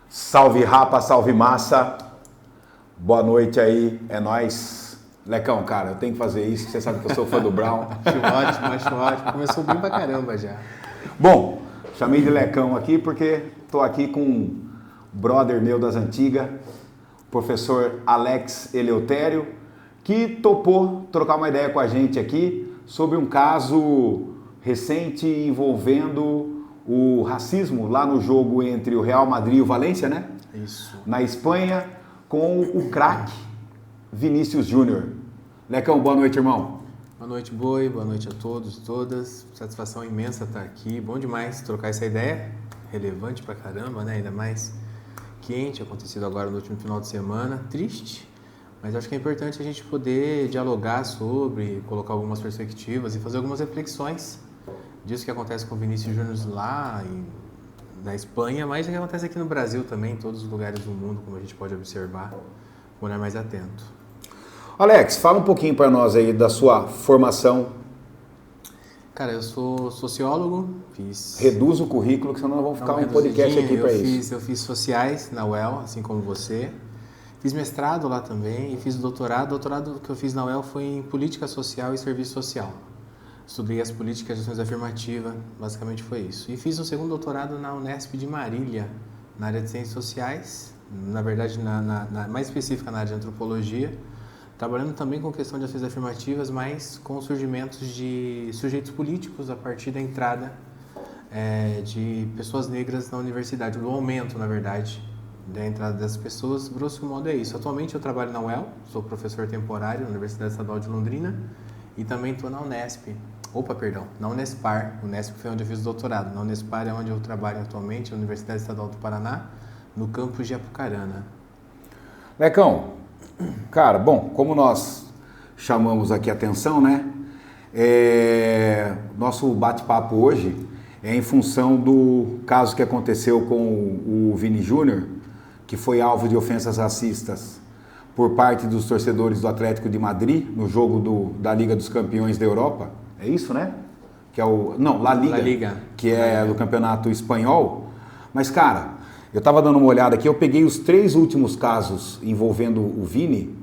Salve rapa, salve massa. Boa noite aí, é nóis. Lecão, cara, eu tenho que fazer isso, você sabe que eu sou fã do Brown. Acho ótimo. Começou bem pra caramba já. Bom, chamei de Lecão aqui porque tô aqui com um brother meu das antigas, professor Alex Eleutério, que topou trocar uma ideia com a gente aqui sobre um caso recente envolvendo o racismo lá no jogo entre o Real Madrid e o Valência, né? Isso. Na Espanha, com o craque Vinícius Júnior. Lecão, boa noite, irmão. Boa noite, Boi. Boa noite a todos e todas. Satisfação imensa estar aqui. Bom demais trocar essa ideia. Relevante pra caramba, né? Ainda mais quente, acontecido agora no último final de semana. Triste, mas acho que é importante a gente poder dialogar sobre, colocar algumas perspectivas e fazer algumas reflexões disso que acontece com o Vinícius Júnior lá na Espanha, mas o que acontece aqui no Brasil também, em todos os lugares do mundo, como a gente pode observar, com um olhar mais atento. Alex, fala um pouquinho para nós aí da sua formação. Cara, eu sou sociólogo, fiz... Reduz o currículo, que senão nós vamos ficar um podcast aqui para isso. Eu fiz sociais na UEL, assim como você. Fiz mestrado lá também e fiz doutorado. O doutorado que eu fiz na UEL foi em política social e serviço social. Estudei as políticas de ações afirmativas, basicamente foi isso. E fiz um segundo doutorado na Unesp de Marília, na área de ciências sociais, na verdade, mais específica na área de antropologia, trabalhando também com questão de ações afirmativas, mas com surgimentos de sujeitos políticos a partir da entrada de pessoas negras na universidade, do aumento, na verdade, da entrada das pessoas. Grosso modo é isso. Atualmente eu trabalho na UEL, sou professor temporário na Universidade Estadual de Londrina e também estou na na Unespar. Unesp foi onde eu fiz o doutorado. Na Unespar é onde eu trabalho atualmente, na Universidade Estadual do Paraná, no campus de Apucarana. Lecão, cara, bom, como nós chamamos aqui a atenção, né? Nosso bate-papo hoje é em função do caso que aconteceu com o Vini Júnior, que foi alvo de ofensas racistas por parte dos torcedores do Atlético de Madrid no jogo da Liga dos Campeões da Europa. É isso, né? Que é La Liga, que é do Campeonato Espanhol. Mas, cara, eu tava dando uma olhada aqui, eu peguei os 3 últimos casos envolvendo o Vini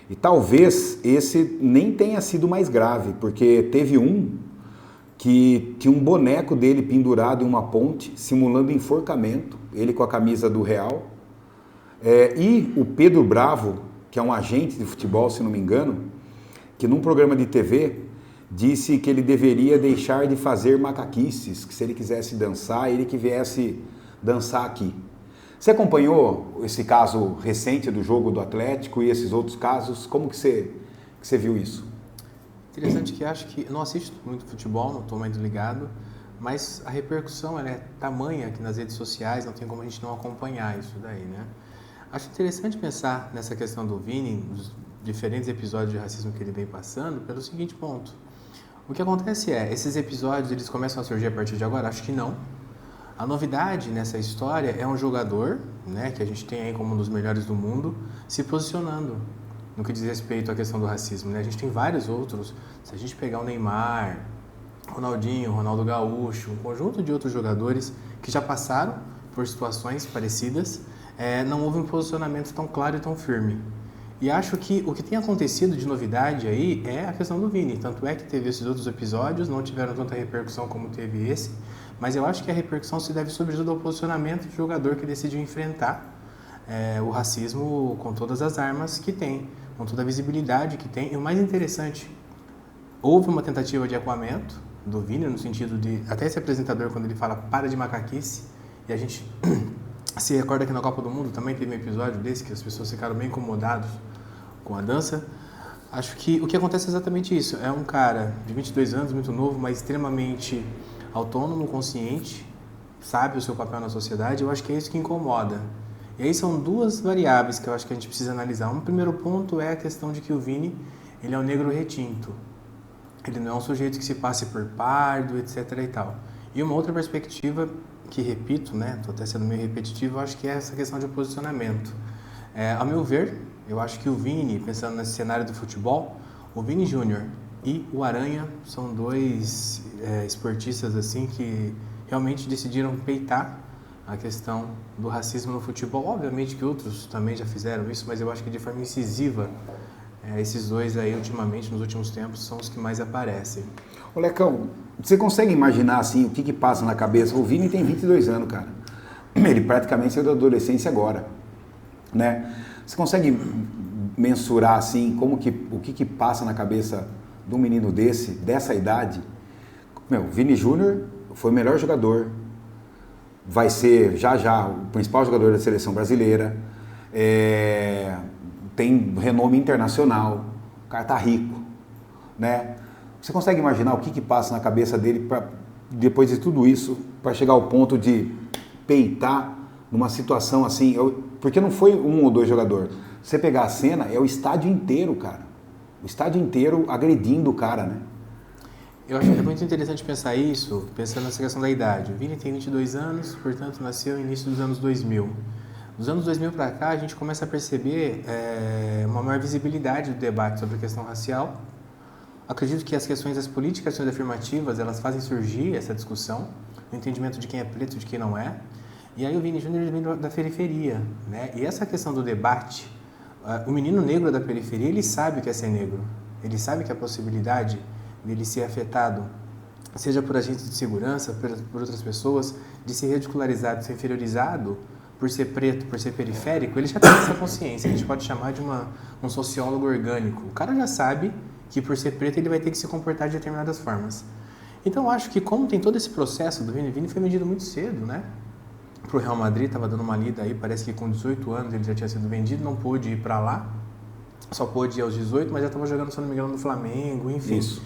e talvez esse nem tenha sido mais grave, porque teve um que tinha um boneco dele pendurado em uma ponte, simulando enforcamento, ele com a camisa do Real. E o Pedro Bravo, que é um agente de futebol, se não me engano, que num programa de TV disse que ele deveria deixar de fazer macaquices, que se ele quisesse dançar, ele que viesse dançar aqui. Você acompanhou esse caso recente do jogo do Atlético e esses outros casos? Como que você viu isso? Interessante que acho que... Não assisto muito futebol, não estou muito ligado, mas a repercussão ela é tamanha aqui nas redes sociais, não tem como a gente não acompanhar isso daí, né? Acho interessante pensar nessa questão do Vini, nos diferentes episódios de racismo que ele vem passando, pelo seguinte ponto. O que acontece esses episódios eles começam a surgir a partir de agora? Acho que não. A novidade nessa história é um jogador, né, que a gente tem aí como um dos melhores do mundo, se posicionando no que diz respeito à questão do racismo, né? A gente tem vários outros, se a gente pegar o Neymar, Ronaldinho, Ronaldo Gaúcho, um conjunto de outros jogadores que já passaram por situações parecidas, não houve um posicionamento tão claro e tão firme. E acho que o que tem acontecido de novidade aí é a questão do Vini. Tanto é que teve esses outros episódios, não tiveram tanta repercussão como teve esse, mas eu acho que a repercussão se deve sobretudo ao posicionamento do jogador que decidiu enfrentar o racismo com todas as armas que tem, com toda a visibilidade que tem. E o mais interessante, houve uma tentativa de acuamento do Vini, no sentido de, até esse apresentador, quando ele fala para de macaquice, e a gente se recorda que na Copa do Mundo também teve um episódio desse, que as pessoas ficaram bem incomodadas com a dança. Acho que o que acontece é exatamente isso. É um cara de 22 anos, muito novo, mas extremamente autônomo, consciente, sabe o seu papel na sociedade. Eu acho que é isso que incomoda. E aí são 2 variáveis que eu acho que a gente precisa analisar. Um primeiro ponto é a questão de que o Vini, ele é um negro retinto. Ele não é um sujeito que se passe por pardo, etc. e tal. E uma outra perspectiva, que repito, né, estou até sendo meio repetitivo, eu acho que é essa questão de posicionamento. Ao meu ver, eu acho que o Vini, pensando nesse cenário do futebol, o Vini Júnior e o Aranha são 2 esportistas assim que realmente decidiram peitar a questão do racismo no futebol. Obviamente que outros também já fizeram isso, mas eu acho que de forma incisiva, esses dois aí, ultimamente, nos últimos tempos, são os que mais aparecem. Ô Lecão, você consegue imaginar assim o que passa na cabeça? O Vini tem 22 anos, cara. Ele praticamente saiu da adolescência agora, né? Você consegue mensurar assim o que passa na cabeça de um menino dessa idade? Meu, Vini Júnior foi o melhor jogador, vai ser já o principal jogador da seleção brasileira, tem renome internacional, o cara tá rico, né? Você consegue imaginar o que passa na cabeça dele depois de tudo isso, para chegar ao ponto de peitar numa situação assim? Porque não foi um ou dois jogadores. Você pegar a cena, é o estádio inteiro, cara. O estádio inteiro agredindo o cara, né? Eu acho que é muito interessante pensar isso, pensando nessa questão da idade. O Vini tem 22 anos, portanto, nasceu no início dos anos 2000. Dos anos 2000 para cá, a gente começa a perceber uma maior visibilidade do debate sobre a questão racial. Acredito que as questões das políticas afirmativas, elas fazem surgir essa discussão, o entendimento de quem é preto e de quem não é. E aí o Vini Júnior vem da periferia, né? E essa questão do debate, o menino negro da periferia, ele sabe o que é ser negro. Ele sabe que a possibilidade dele ser afetado, seja por agentes de segurança, por outras pessoas, de ser ridicularizado, de ser inferiorizado por ser preto, por ser periférico, ele já tem essa consciência. A gente pode chamar de um sociólogo orgânico. O cara já sabe que por ser preto ele vai ter que se comportar de determinadas formas. Então eu acho que como tem todo esse processo do Vini foi vendido muito cedo, né? Pro Real Madrid, estava dando uma lida aí, parece que com 18 anos ele já tinha sido vendido, não pôde ir para lá, só pôde ir aos 18, mas já estava jogando, se não me engano, no Flamengo, enfim. Isso.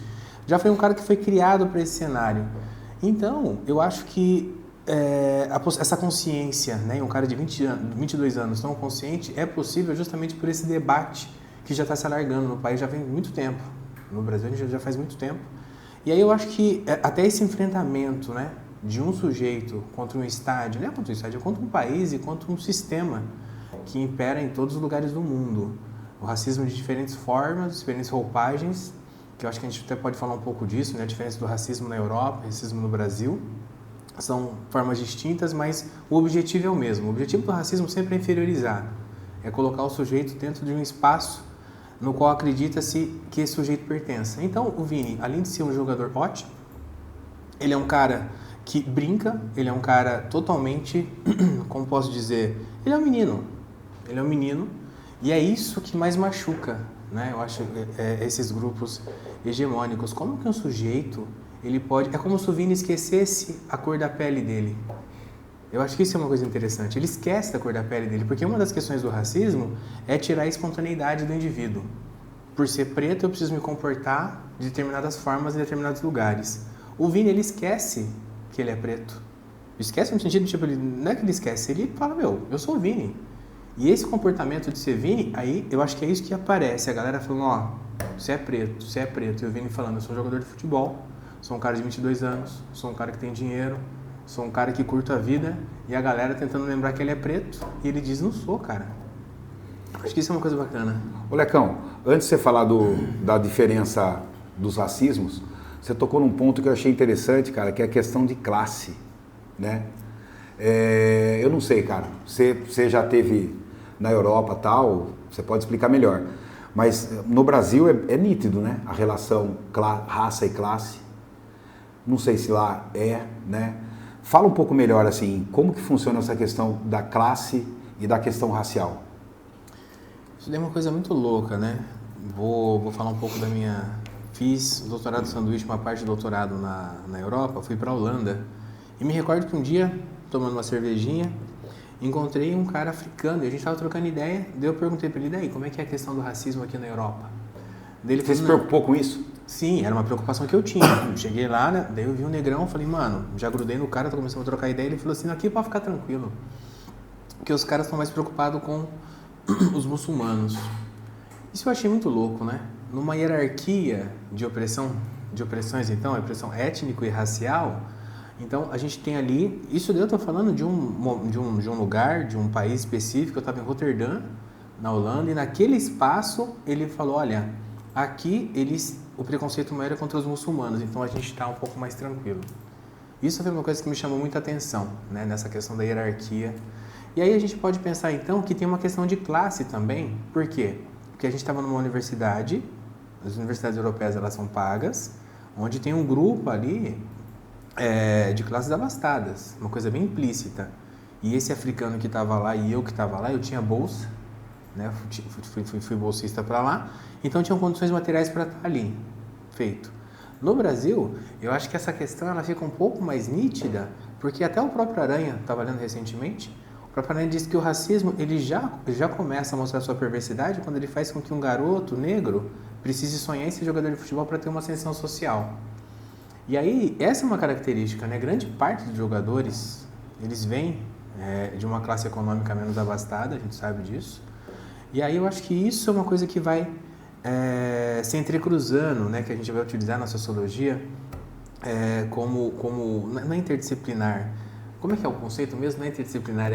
Já foi um cara que foi criado para esse cenário. Então, eu acho que essa consciência, né, um cara de 22 anos tão consciente, é possível justamente por esse debate que já está se alargando no país já vem muito tempo. No Brasil já faz muito tempo. E aí eu acho que até esse enfrentamento, né, de um sujeito contra um estádio, não é contra um estádio, é contra um país e contra um sistema que impera em todos os lugares do mundo. O racismo de diferentes formas, diferentes roupagens, que eu acho que a gente até pode falar um pouco disso, né, a diferença do racismo na Europa, racismo no Brasil. São formas distintas, mas o objetivo é o mesmo. O objetivo do racismo sempre é inferiorizar, é colocar o sujeito dentro de um espaço no qual acredita-se que esse sujeito pertença. Então, o Vini, além de ser um jogador ótimo, ele é um cara que brinca, ele é um cara totalmente, como posso dizer, ele é um menino, e é isso que mais machuca, né? Eu acho esses grupos hegemônicos. Como que um sujeito, ele pode... É como se o Vini esquecesse a cor da pele dele. Eu acho que isso é uma coisa interessante. Ele esquece da cor da pele dele, porque uma das questões do racismo é tirar a espontaneidade do indivíduo. Por ser preto, eu preciso me comportar de determinadas formas em determinados lugares. O Vini, ele esquece que ele é preto. Esquece no sentido, tipo, não é que ele esquece, ele fala, eu sou o Vini. E esse comportamento de ser Vini, aí eu acho que é isso que aparece. A galera falando, você é preto. E o Vini falando, eu sou um jogador de futebol, sou um cara de 22 anos, sou um cara que tem dinheiro, sou um cara que curto a vida, e a galera tentando lembrar que ele é preto, e ele diz, não sou, cara. Acho que isso é uma coisa bacana. Ô Lecão, antes de você falar da diferença dos racismos, você tocou num ponto que eu achei interessante, cara, que é a questão de classe, né? Eu não sei, cara, você já teve na Europa tal, você pode explicar melhor, mas no Brasil é nítido, né? A relação raça e classe, não sei se lá né? Fala um pouco melhor, assim, como que funciona essa questão da classe e da questão racial. Isso é uma coisa muito louca, né? Vou falar um pouco da minha... Fiz doutorado de sanduíche, uma parte do doutorado na Europa, fui para a Holanda. E me recordo que um dia, tomando uma cervejinha, encontrei um cara africano e a gente estava trocando ideia. Daí eu perguntei para ele, daí, como é que é a questão do racismo aqui na Europa? Você se preocupou com isso? Sim, era uma preocupação que eu tinha. Cheguei lá, né? Daí eu vi um negrão, falei, mano, já grudei no cara, tô começando a trocar ideia. Ele falou assim, aqui pode ficar tranquilo, porque os caras estão mais preocupados com os muçulmanos. Isso eu achei muito louco, né? Numa hierarquia de opressões, então, opressão étnico e racial, então a gente tem ali, isso daí eu tô falando de um lugar, de um país específico, eu estava em Roterdã, na Holanda, e naquele espaço ele falou, olha, aqui o preconceito maior é contra os muçulmanos, então a gente está um pouco mais tranquilo. Isso foi uma coisa que me chamou muita atenção, né, nessa questão da hierarquia. E aí a gente pode pensar, então, que tem uma questão de classe também. Por quê? Porque a gente estava numa universidade, as universidades europeias elas são pagas, onde tem um grupo ali de classes abastadas, uma coisa bem implícita. E esse africano que estava lá e eu que estava lá, eu tinha bolsa, né? Fui bolsista para lá, então tinham condições materiais para estar ali, feito. No Brasil, eu acho que essa questão ela fica um pouco mais nítida, porque até o próprio Aranha, estava lendo recentemente, o próprio Aranha disse que o racismo ele já começa a mostrar sua perversidade quando ele faz com que um garoto negro precise sonhar em ser jogador de futebol para ter uma ascensão social. E aí, essa é uma característica, né? Grande parte dos jogadores, eles vêm de uma classe econômica menos abastada, a gente sabe disso. E aí eu acho que isso é uma coisa que vai se entrecruzando, né? Que a gente vai utilizar na sociologia como não é interdisciplinar. Como é que é o conceito mesmo? Não é interdisciplinar,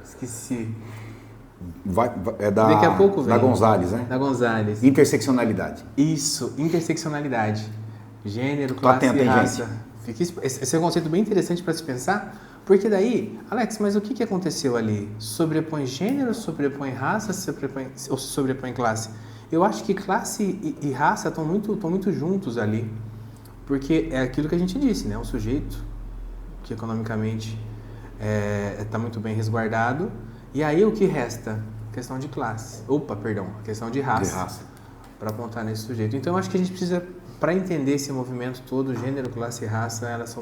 Esqueci. Daqui a pouco vem. Da Gonzalez, né? Da Gonzalez. Interseccionalidade. Isso, interseccionalidade. Gênero, classe e raça. Esse é um conceito bem interessante para se pensar, porque daí, Alex, mas o que aconteceu ali? Sobrepõe gênero, sobrepõe raça, ou sobrepõe classe? Eu acho que classe e raça estão muito juntos ali, porque é aquilo que a gente disse, né? Um sujeito que economicamente está muito bem resguardado, e aí o que resta? Questão de classe. Questão de raça. Para apontar nesse sujeito. Então, eu acho que a gente precisa, para entender esse movimento todo, gênero, classe e raça, elas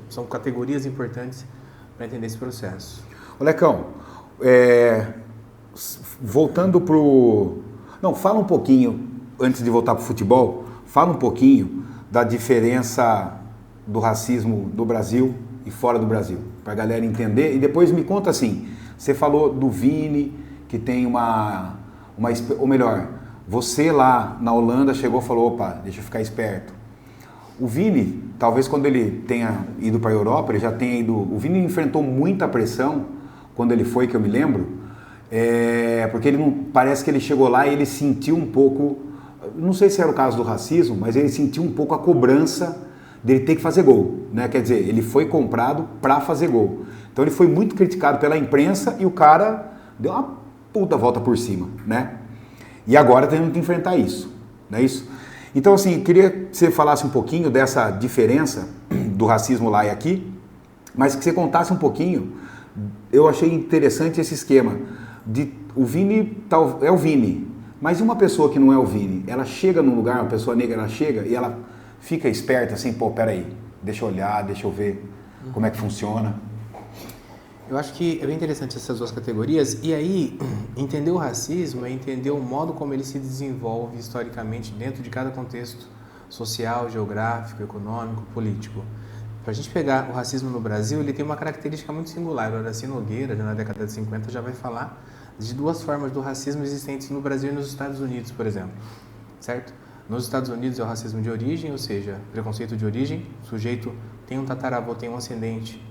são categorias importantes para entender esse processo. Ô Lecão, voltando pro... Não, fala um pouquinho, antes de voltar para o futebol, fala um pouquinho da diferença do racismo do Brasil e fora do Brasil, para a galera entender. E depois me conta assim, você falou do Vini, que tem ou melhor, você lá na Holanda chegou e falou, opa, deixa eu ficar esperto. O Vini, talvez quando ele tenha ido para a Europa, ele já tenha ido... O Vini enfrentou muita pressão quando ele foi, que eu me lembro, porque ele não, parece que ele chegou lá e ele sentiu um pouco, não sei se era o caso do racismo, mas ele sentiu um pouco a cobrança dele ter que fazer gol, né? Quer dizer, ele foi comprado para fazer gol. Então ele foi muito criticado pela imprensa e o cara deu uma puta volta por cima, né? E agora temos que enfrentar isso, não é isso? Então, assim, queria que você falasse um pouquinho dessa diferença do racismo lá e aqui, mas que você contasse um pouquinho. Eu achei interessante esse esquema de o Vini é o Vini, mas e uma pessoa que não é o Vini? Ela chega num lugar, uma pessoa negra, ela chega e ela fica esperta assim, pô, peraí, deixa eu olhar, deixa eu ver como é que funciona. Eu acho que é bem interessante essas duas categorias, e aí entender o racismo é entender o modo como ele se desenvolve historicamente dentro de cada contexto social, geográfico, econômico, político. Para a gente pegar o racismo no Brasil, ele tem uma característica muito singular. O Horaci Nogueira, já na década de 50, já vai falar de duas formas do racismo existentes no Brasil e nos Estados Unidos, por exemplo, certo? Nos Estados Unidos é o racismo de origem, ou seja, preconceito de origem, o sujeito tem um tataravô, tem um ascendente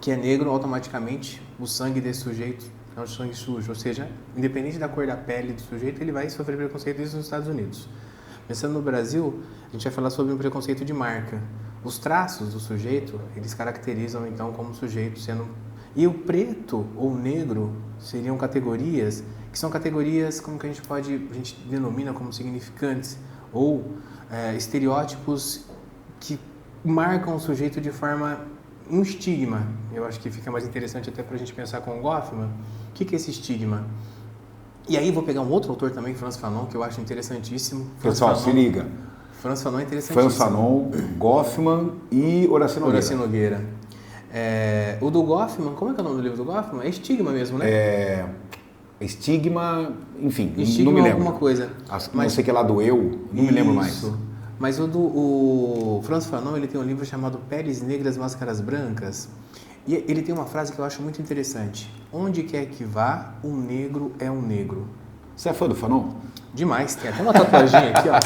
que é negro, automaticamente o sangue desse sujeito é um sangue sujo, ou seja, independente da cor da pele do sujeito, ele vai sofrer preconceito isso nos Estados Unidos. Pensando no Brasil, a gente vai falar sobre um preconceito de marca. Os traços do sujeito, eles caracterizam então como sujeito sendo... E o preto ou o negro seriam categorias que são categorias como que a gente denomina como significantes ou estereótipos que marcam o sujeito de forma... um estigma. Eu acho que fica mais interessante até para a gente pensar com o Goffman. O que é esse estigma? E aí vou pegar um outro autor também, Frantz Fanon, que eu acho interessantíssimo. Pessoal, se liga. Frantz Fanon é interessantíssimo. Frantz Fanon, Goffman e Horaci Nogueira. Horaci Nogueira. O do Goffman, como é que é o nome do livro do Goffman? É estigma mesmo, né? Estigma, enfim, estigma não me lembro. Alguma coisa. Não sei que é lá do eu, não me lembro mais. Mas o Frantz Fanon, ele tem um livro chamado Peles Negras, Máscaras Brancas, e ele tem uma frase que eu acho muito interessante. Onde quer que vá, um negro é um negro. Você é fã do Fanon? Demais, tem até uma tatuagem aqui, ó.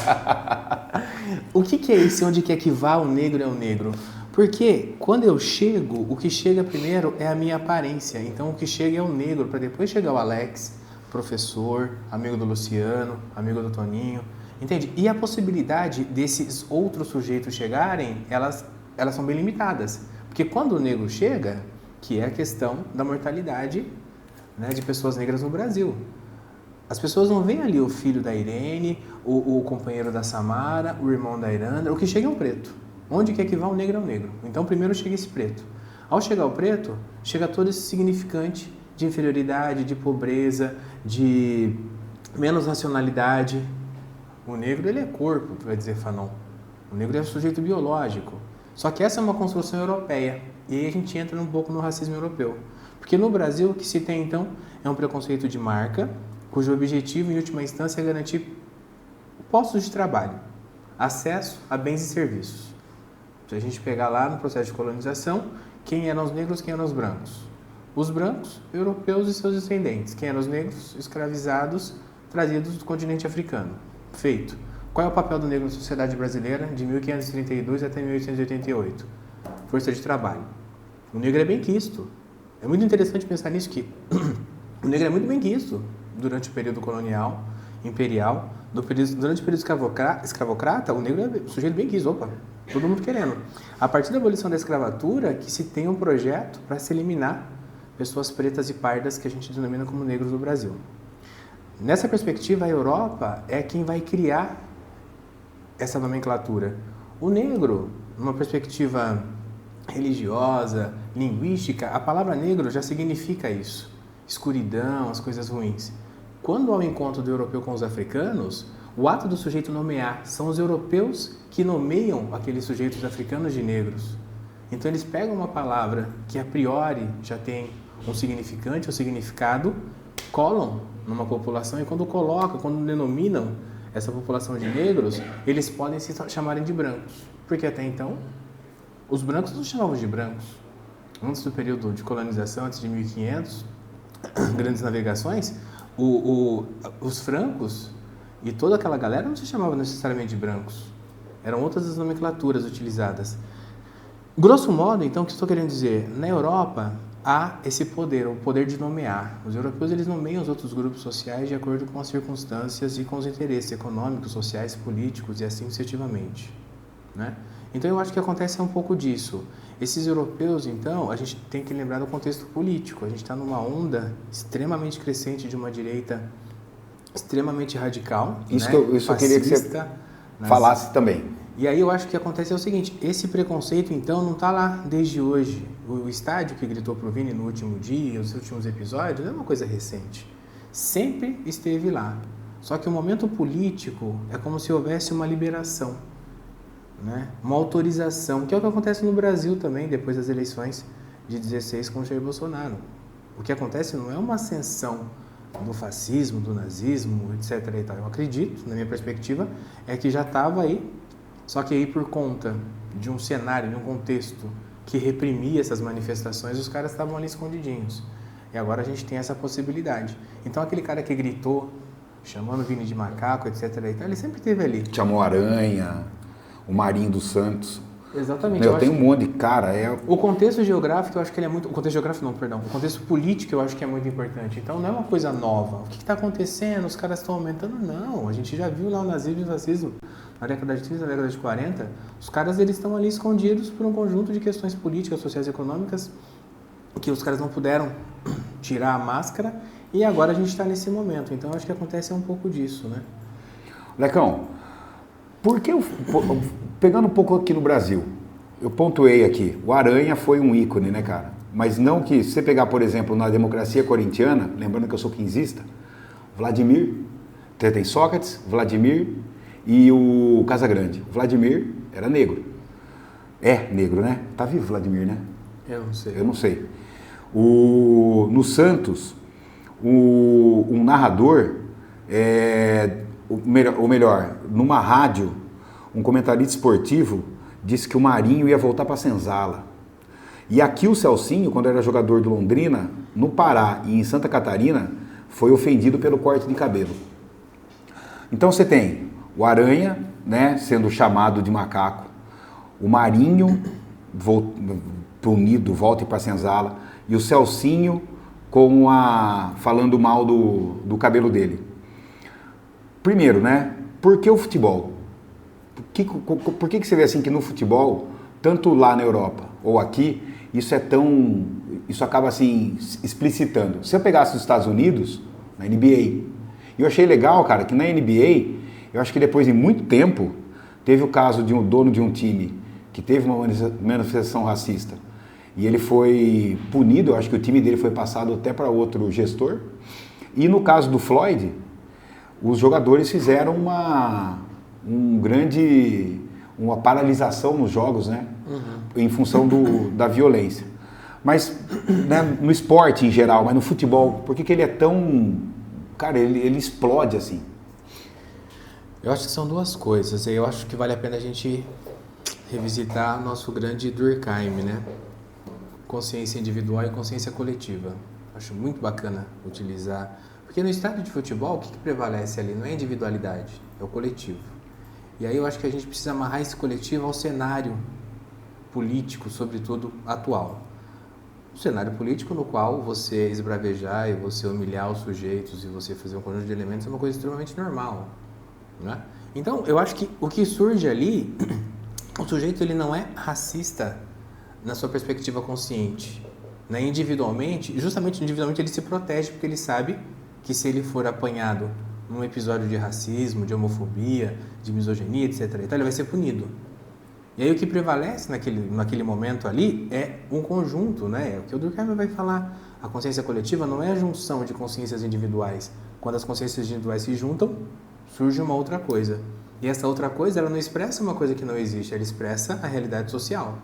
O que é esse onde quer que vá, um negro é um negro? Porque quando eu chego, o que chega primeiro é a minha aparência. Então o que chega é o negro, para depois chegar o Alex, professor, amigo do Luciano, amigo do Toninho. Entende? E a possibilidade desses outros sujeitos chegarem, elas são bem limitadas. Porque quando o negro chega, que é a questão da mortalidade, né, de pessoas negras no Brasil. As pessoas não veem ali o filho da Irene, o companheiro da Samara, o irmão da Irandra, o que chega é um preto. Onde quer que vá, o negro é o negro. Então primeiro chega esse preto. Ao chegar o preto, chega todo esse significante de inferioridade, de pobreza, de menos racionalidade. O negro, ele é corpo, vai dizer Fanon. O negro é um sujeito biológico. Só que essa é uma construção europeia. E aí a gente entra um pouco no racismo europeu. Porque no Brasil, o que se tem então é um preconceito de marca, cujo objetivo, em última instância, é garantir postos de trabalho, acesso a bens e serviços. Se a gente pegar lá no processo de colonização, quem eram os negros, quem eram os brancos? Os brancos, europeus e seus descendentes. Quem eram os negros? Escravizados, trazidos do continente africano. Feito. Qual é o papel do negro na sociedade brasileira de 1532 até 1888? Força de trabalho. O negro é bem quisto. É muito interessante pensar nisso, que o negro é muito bem quisto durante o período colonial, imperial. Durante o período escravocrata, o negro é um sujeito bem quisto. Opa, todo mundo querendo. A partir da abolição da escravatura, que se tem um projeto para se eliminar pessoas pretas e pardas que a gente denomina como negros no Brasil. Nessa perspectiva, a Europa é quem vai criar essa nomenclatura. O negro, numa perspectiva religiosa, linguística, a palavra negro já significa isso. Escuridão, as coisas ruins. Quando há o encontro do europeu com os africanos, o ato do sujeito nomear, são os europeus que nomeiam aqueles sujeitos africanos de negros. Então eles pegam uma palavra que a priori já tem um significante, um significado, colam numa população, e quando denominam essa população de negros, eles podem se chamarem de brancos. Porque até então, os brancos não se chamavam de brancos. Antes do período de colonização, antes de 1500, grandes navegações, os francos e toda aquela galera não se chamavam necessariamente de brancos. Eram outras as nomenclaturas utilizadas. Grosso modo, então, o que estou querendo dizer? Na Europa, há esse poder, o poder de nomear. Os europeus, eles nomeiam os outros grupos sociais de acordo com as circunstâncias e com os interesses econômicos, sociais, políticos e assim sucessivamente, né? Então, eu acho que acontece um pouco disso. Esses europeus, então, a gente tem que lembrar do contexto político. A gente está numa onda extremamente crescente de uma direita extremamente radical, isso, né? Isso eu queria que você falasse também. E aí eu acho que acontece o seguinte, esse preconceito, então, não está lá desde hoje. O estádio que gritou pro Vini no último dia, os últimos episódios, não é uma coisa recente. Sempre esteve lá. Só que o momento político é como se houvesse uma liberação, né? Uma autorização, que é o que acontece no Brasil também, depois das eleições de 16 com o Jair Bolsonaro. O que acontece não é uma ascensão do fascismo, do nazismo, etc. e tal. Eu acredito, na minha perspectiva, é que já estava aí, só que aí por conta de um cenário, de um contexto que reprimia essas manifestações, os caras estavam ali escondidinhos. E agora a gente tem essa possibilidade. Então aquele cara que gritou, chamando o Vini de macaco, etc. e tal, ele sempre esteve ali. Chamou Aranha, o Marinho dos Santos. Exatamente. Meu, tem um monte de cara. O contexto geográfico, eu acho que ele é muito... O contexto geográfico não, perdão. O contexto político eu acho que é muito importante. Então não é uma coisa nova. O que está acontecendo? Os caras estão aumentando? Não. A gente já viu lá o nazismo e o fascismo na década de 30, na década de 40. Os caras, eles estão ali escondidos por um conjunto de questões políticas, sociais e econômicas que os caras não puderam tirar a máscara, e agora a gente está nesse momento. Então acho que acontece um pouco disso, né? Lecão, por que pegando um pouco aqui no Brasil, eu pontuei aqui, o Aranha foi um ícone, né, cara? Mas não que, se você pegar, por exemplo, na democracia corintiana, lembrando que eu sou quinzista, Vladimir, tem Sócrates, Vladimir e o Casagrande. Vladimir era negro. É negro, né? Tá vivo Vladimir, né? Eu não sei. Eu não sei. No Santos, um narrador, ou melhor, numa rádio, um comentarista esportivo disse que o Marinho ia voltar para a Senzala. E aqui o Celcinho, quando era jogador do Londrina, no Pará e em Santa Catarina, foi ofendido pelo corte de cabelo. Então você tem o Aranha, né, sendo chamado de macaco, o Marinho punido, volta para a Senzala, e o Celcinho falando mal do cabelo dele. Primeiro, né, por que o futebol? Por que você vê assim que no futebol, tanto lá na Europa ou aqui, isso acaba assim explicitando? Se eu pegasse os Estados Unidos, na NBA, eu achei legal, cara, que na NBA, eu acho que depois de muito tempo, teve o caso de um dono de um time que teve uma manifestação racista e ele foi punido, eu acho que o time dele foi passado até para outro gestor. E no caso do Floyd, os jogadores fizeram uma paralisação nos jogos, né? Em função da violência. Mas né, no esporte em geral, mas no futebol, por que ele é tão... Cara, ele explode assim? Eu acho que são duas coisas. Eu acho que vale a pena a gente revisitar nosso grande Durkheim, né? Consciência individual e consciência coletiva. Acho muito bacana utilizar. Porque no estádio de futebol, o que prevalece ali? Não é a individualidade, é o coletivo. E aí eu acho que a gente precisa amarrar esse coletivo ao cenário político, sobretudo atual. Um cenário político no qual você esbravejar e você humilhar os sujeitos e você fazer um conjunto de elementos é uma coisa extremamente normal, né? Então, eu acho que o que surge ali, o sujeito ele não é racista na sua perspectiva consciente, né? Justamente individualmente ele se protege porque ele sabe que se ele for apanhado num episódio de racismo, de homofobia, de misoginia, etc., então ele vai ser punido. E aí o que prevalece naquele momento ali é um conjunto, né? É o que o Durkheim vai falar. A consciência coletiva não é a junção de consciências individuais. Quando as consciências individuais se juntam, surge uma outra coisa. E essa outra coisa, ela não expressa uma coisa que não existe, ela expressa a realidade social.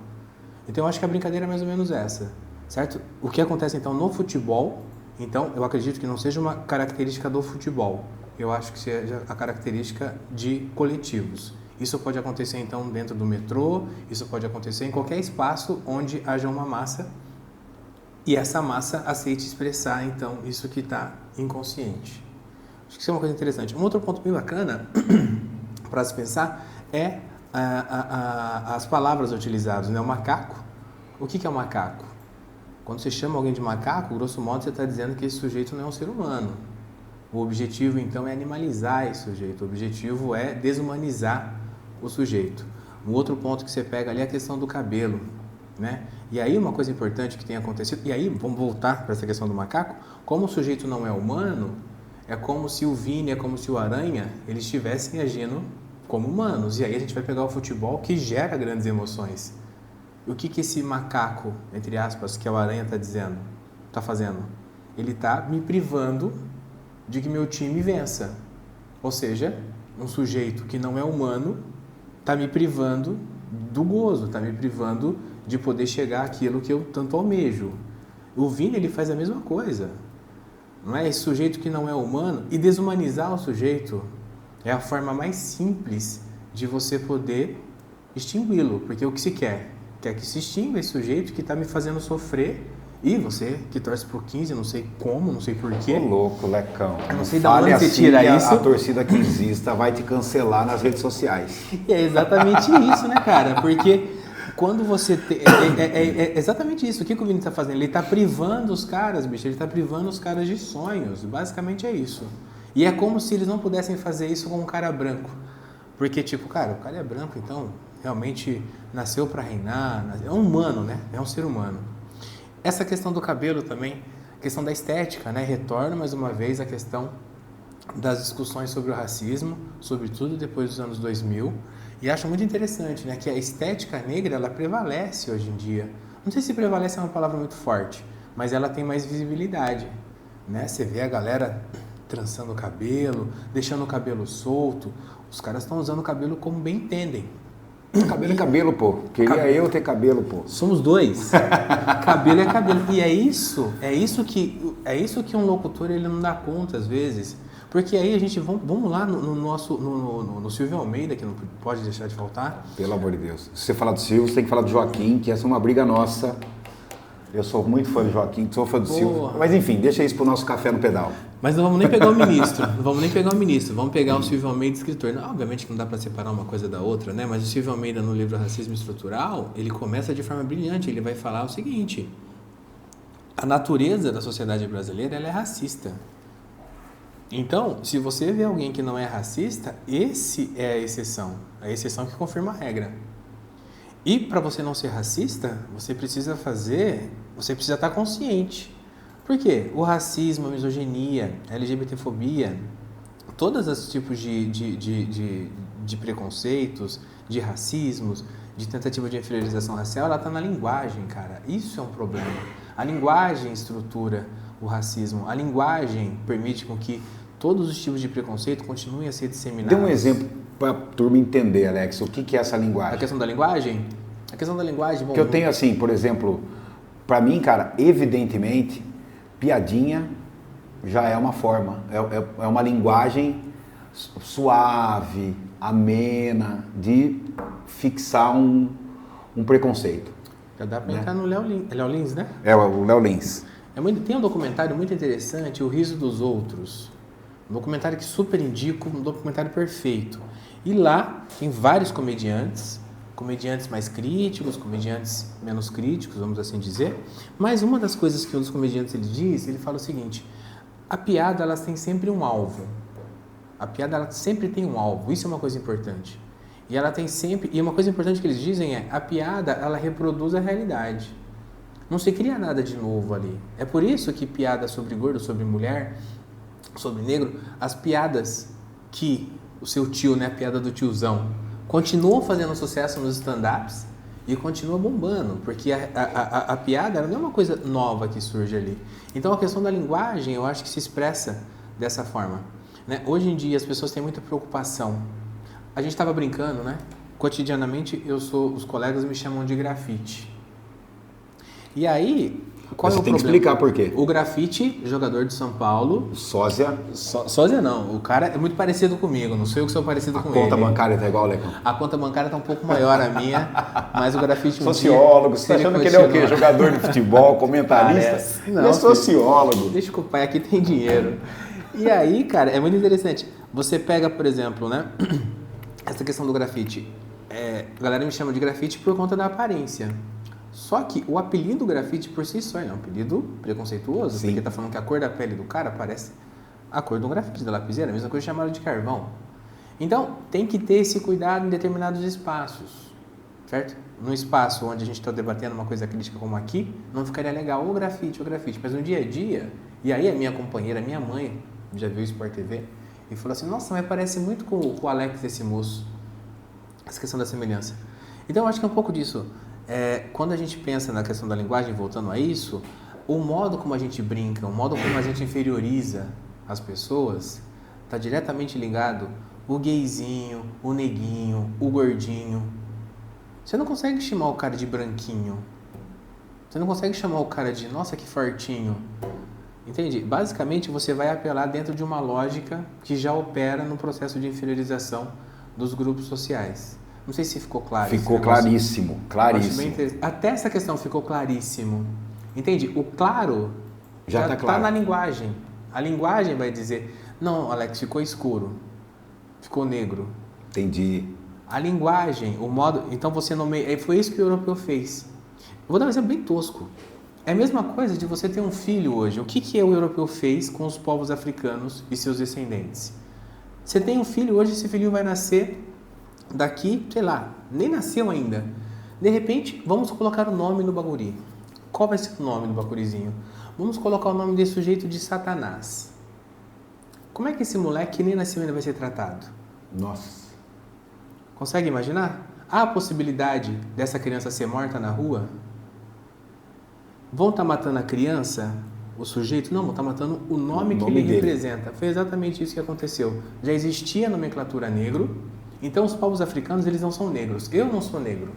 Então eu acho que a brincadeira é mais ou menos essa, certo? O que acontece então no futebol, então eu acredito que não seja uma característica do futebol. Eu acho que seja a característica de coletivos. Isso pode acontecer, então, dentro do metrô, isso pode acontecer em qualquer espaço onde haja uma massa e essa massa aceite expressar, então, isso que está inconsciente. Acho que isso é uma coisa interessante. Um outro ponto bem bacana para se pensar é as palavras utilizadas, né? O macaco. O que é o macaco? Quando você chama alguém de macaco, grosso modo, você está dizendo que esse sujeito não é um ser humano. O objetivo, então, é animalizar esse sujeito. O objetivo é desumanizar o sujeito. Um outro ponto que você pega ali é a questão do cabelo, né? E aí uma coisa importante que tem acontecido, e aí vamos voltar para essa questão do macaco, como o sujeito não é humano, é como se o Vini, é como se o Aranha, eles estivessem agindo como humanos. E aí a gente vai pegar o futebol que gera grandes emoções. O que esse macaco, entre aspas, que é o Aranha está dizendo, está fazendo? Ele está me privando de que meu time vença. Ou seja, um sujeito que não é humano está me privando do gozo, está me privando de poder chegar àquilo que eu tanto almejo. O Vini, ele faz a mesma coisa. Não é? Esse sujeito que não é humano, e desumanizar o sujeito é a forma mais simples de você poder extingui-lo, porque o que se quer? Quer que se extinga esse sujeito que está me fazendo sofrer. E você, que torce pro 15, não sei como, não sei porquê. Tô louco, Lecão. Eu não sei de onde você tira isso. A torcida que exista vai te cancelar nas redes sociais. E é exatamente isso, né, cara? Porque quando você... É exatamente isso. O que o Vini tá fazendo? Ele tá privando os caras, bicho. Ele tá privando os caras de sonhos. Basicamente é isso. E é como se eles não pudessem fazer isso com um cara branco. Porque, tipo, cara, o cara é branco, então realmente nasceu para reinar. É um humano, né? É um ser humano. Essa questão do cabelo também, questão da estética, né? Retorna mais uma vez a questão das discussões sobre o racismo, sobretudo depois dos anos 2000. E acho muito interessante, né? Que a estética negra, ela prevalece hoje em dia. Não sei se prevalece é uma palavra muito forte, mas ela tem mais visibilidade, né? Você vê a galera trançando o cabelo, deixando o cabelo solto. Os caras estão usando o cabelo como bem entendem. Cabelo é cabelo, pô. Queria eu ter cabelo, pô. Somos dois. Cabelo é cabelo. E é isso que um locutor ele não dá conta às vezes. Porque aí a gente, vamos lá no Silvio Almeida, que não pode deixar de faltar. Pelo amor de Deus. Se você falar do Silvio, você tem que falar do Joaquim, que essa é uma briga nossa. Eu sou muito fã do Joaquim, sou fã do Silvio. Mas enfim, deixa isso pro nosso café no pedal. Mas não vamos nem pegar o ministro. Vamos pegar o Silvio Almeida, escritor. Não, obviamente que não dá para separar uma coisa da outra, né? Mas o Silvio Almeida, no livro Racismo Estrutural, ele começa de forma brilhante. Ele vai falar o seguinte: a natureza da sociedade brasileira ela é racista. Então, se você vê alguém que não é racista, esse é a exceção que confirma a regra. E para você não ser racista, você precisa estar consciente. Por quê? O racismo, a misoginia, a LGBTfobia, todos esses tipos de preconceitos, de racismos, de tentativa de inferiorização racial, ela está na linguagem, cara. Isso é um problema. A linguagem estrutura o racismo. A linguagem permite com que todos os tipos de preconceito continuem a ser disseminados. Dê um exemplo para a turma entender, Alex, o que é essa linguagem? A questão da linguagem? A questão da linguagem... Bom, que eu tenho assim, por exemplo, para mim, cara, evidentemente, piadinha já é uma forma, é uma linguagem suave, amena, de fixar um preconceito. Já dá para entrar no Léo Lins, né? É, o Léo Lins. Tem um documentário muito interessante, O Riso dos Outros. Um documentário que super indico, um documentário perfeito. E lá tem vários comediantes mais críticos, comediantes menos críticos, vamos assim dizer. Mas uma das coisas que um dos comediantes ele fala o seguinte: a piada ela tem sempre um alvo. A piada ela sempre tem um alvo. Isso é uma coisa importante. E uma coisa importante que eles dizem é: a piada ela reproduz a realidade. Não se cria nada de novo ali. É por isso que piada sobre gordo, sobre mulher, sobre negro, as piadas que o seu tio, né, a piada do tiozão, continua fazendo sucesso nos stand-ups e continua bombando, porque a piada ela não é uma coisa nova que surge ali. Então a questão da linguagem eu acho que se expressa dessa forma, né? Hoje em dia as pessoas têm muita preocupação. A gente estava brincando, né? Cotidianamente os colegas me chamam de grafite. E aí, qual é o problema? Você tem que explicar por quê. O grafite, jogador de São Paulo... Sósia? Sósia não, o cara é muito parecido comigo, não sou eu que sou parecido com ele. A conta bancária tá igual, Lecão? A conta bancária tá um pouco maior a minha, mas o grafite... Sociólogo, você tá achando que ele é o quê? Jogador de futebol, comentarista? Não, ele é sociólogo. Deixa que o pai aqui tem dinheiro. E aí, cara, é muito interessante. Você pega, por exemplo, né, essa questão do grafite. A galera me chama de grafite por conta da aparência. Só que o apelido grafite por si só é um apelido preconceituoso, Sim. porque tá falando que a cor da pele do cara parece a cor de um grafite da lapiseira, a mesma coisa chamada de carvão. Então, tem que ter esse cuidado em determinados espaços, certo? Num espaço onde a gente está debatendo uma coisa crítica como aqui, não ficaria legal o grafite, mas no dia a dia, e aí a minha companheira, minha mãe, já viu o Sport TV, e falou assim: nossa, mas parece muito com o Alex esse moço, essa questão da semelhança. Então, eu acho que é um pouco disso. Quando a gente pensa na questão da linguagem, voltando a isso, o modo como a gente brinca, o modo como a gente inferioriza as pessoas, está diretamente ligado o gayzinho, o neguinho, o gordinho. Você não consegue chamar o cara de branquinho. Você não consegue chamar o cara de, nossa, que fortinho. Entende? Basicamente, você vai apelar dentro de uma lógica que já opera no processo de inferiorização dos grupos sociais. Não sei se ficou claro. Ficou claríssimo, claríssimo. Até essa questão ficou claríssimo. Entende? O claro já está claro. Na linguagem. A linguagem vai dizer: não, Alex, ficou escuro, ficou negro. Entendi. A linguagem, o modo... Então você nomeia... Foi isso que o europeu fez. Eu vou dar um exemplo bem tosco. É a mesma coisa de você ter um filho hoje. O que o europeu fez com os povos africanos e seus descendentes? Você tem um filho hoje, esse filhinho vai nascer daqui, sei lá, nem nasceu ainda. De repente, vamos colocar o nome no baguri. Qual vai ser o nome do bagurizinho? Vamos colocar o nome desse sujeito de Satanás. Como é que esse moleque que nem nasceu ainda vai ser tratado? Nossa. Consegue imaginar? Há a possibilidade dessa criança ser morta na rua? Vão estar matando a criança, o sujeito? Não, vão estar matando o nome que ele representa. Foi exatamente isso que aconteceu. Já existia a nomenclatura negro, então os povos africanos eles não são negros. Eu não sou negro.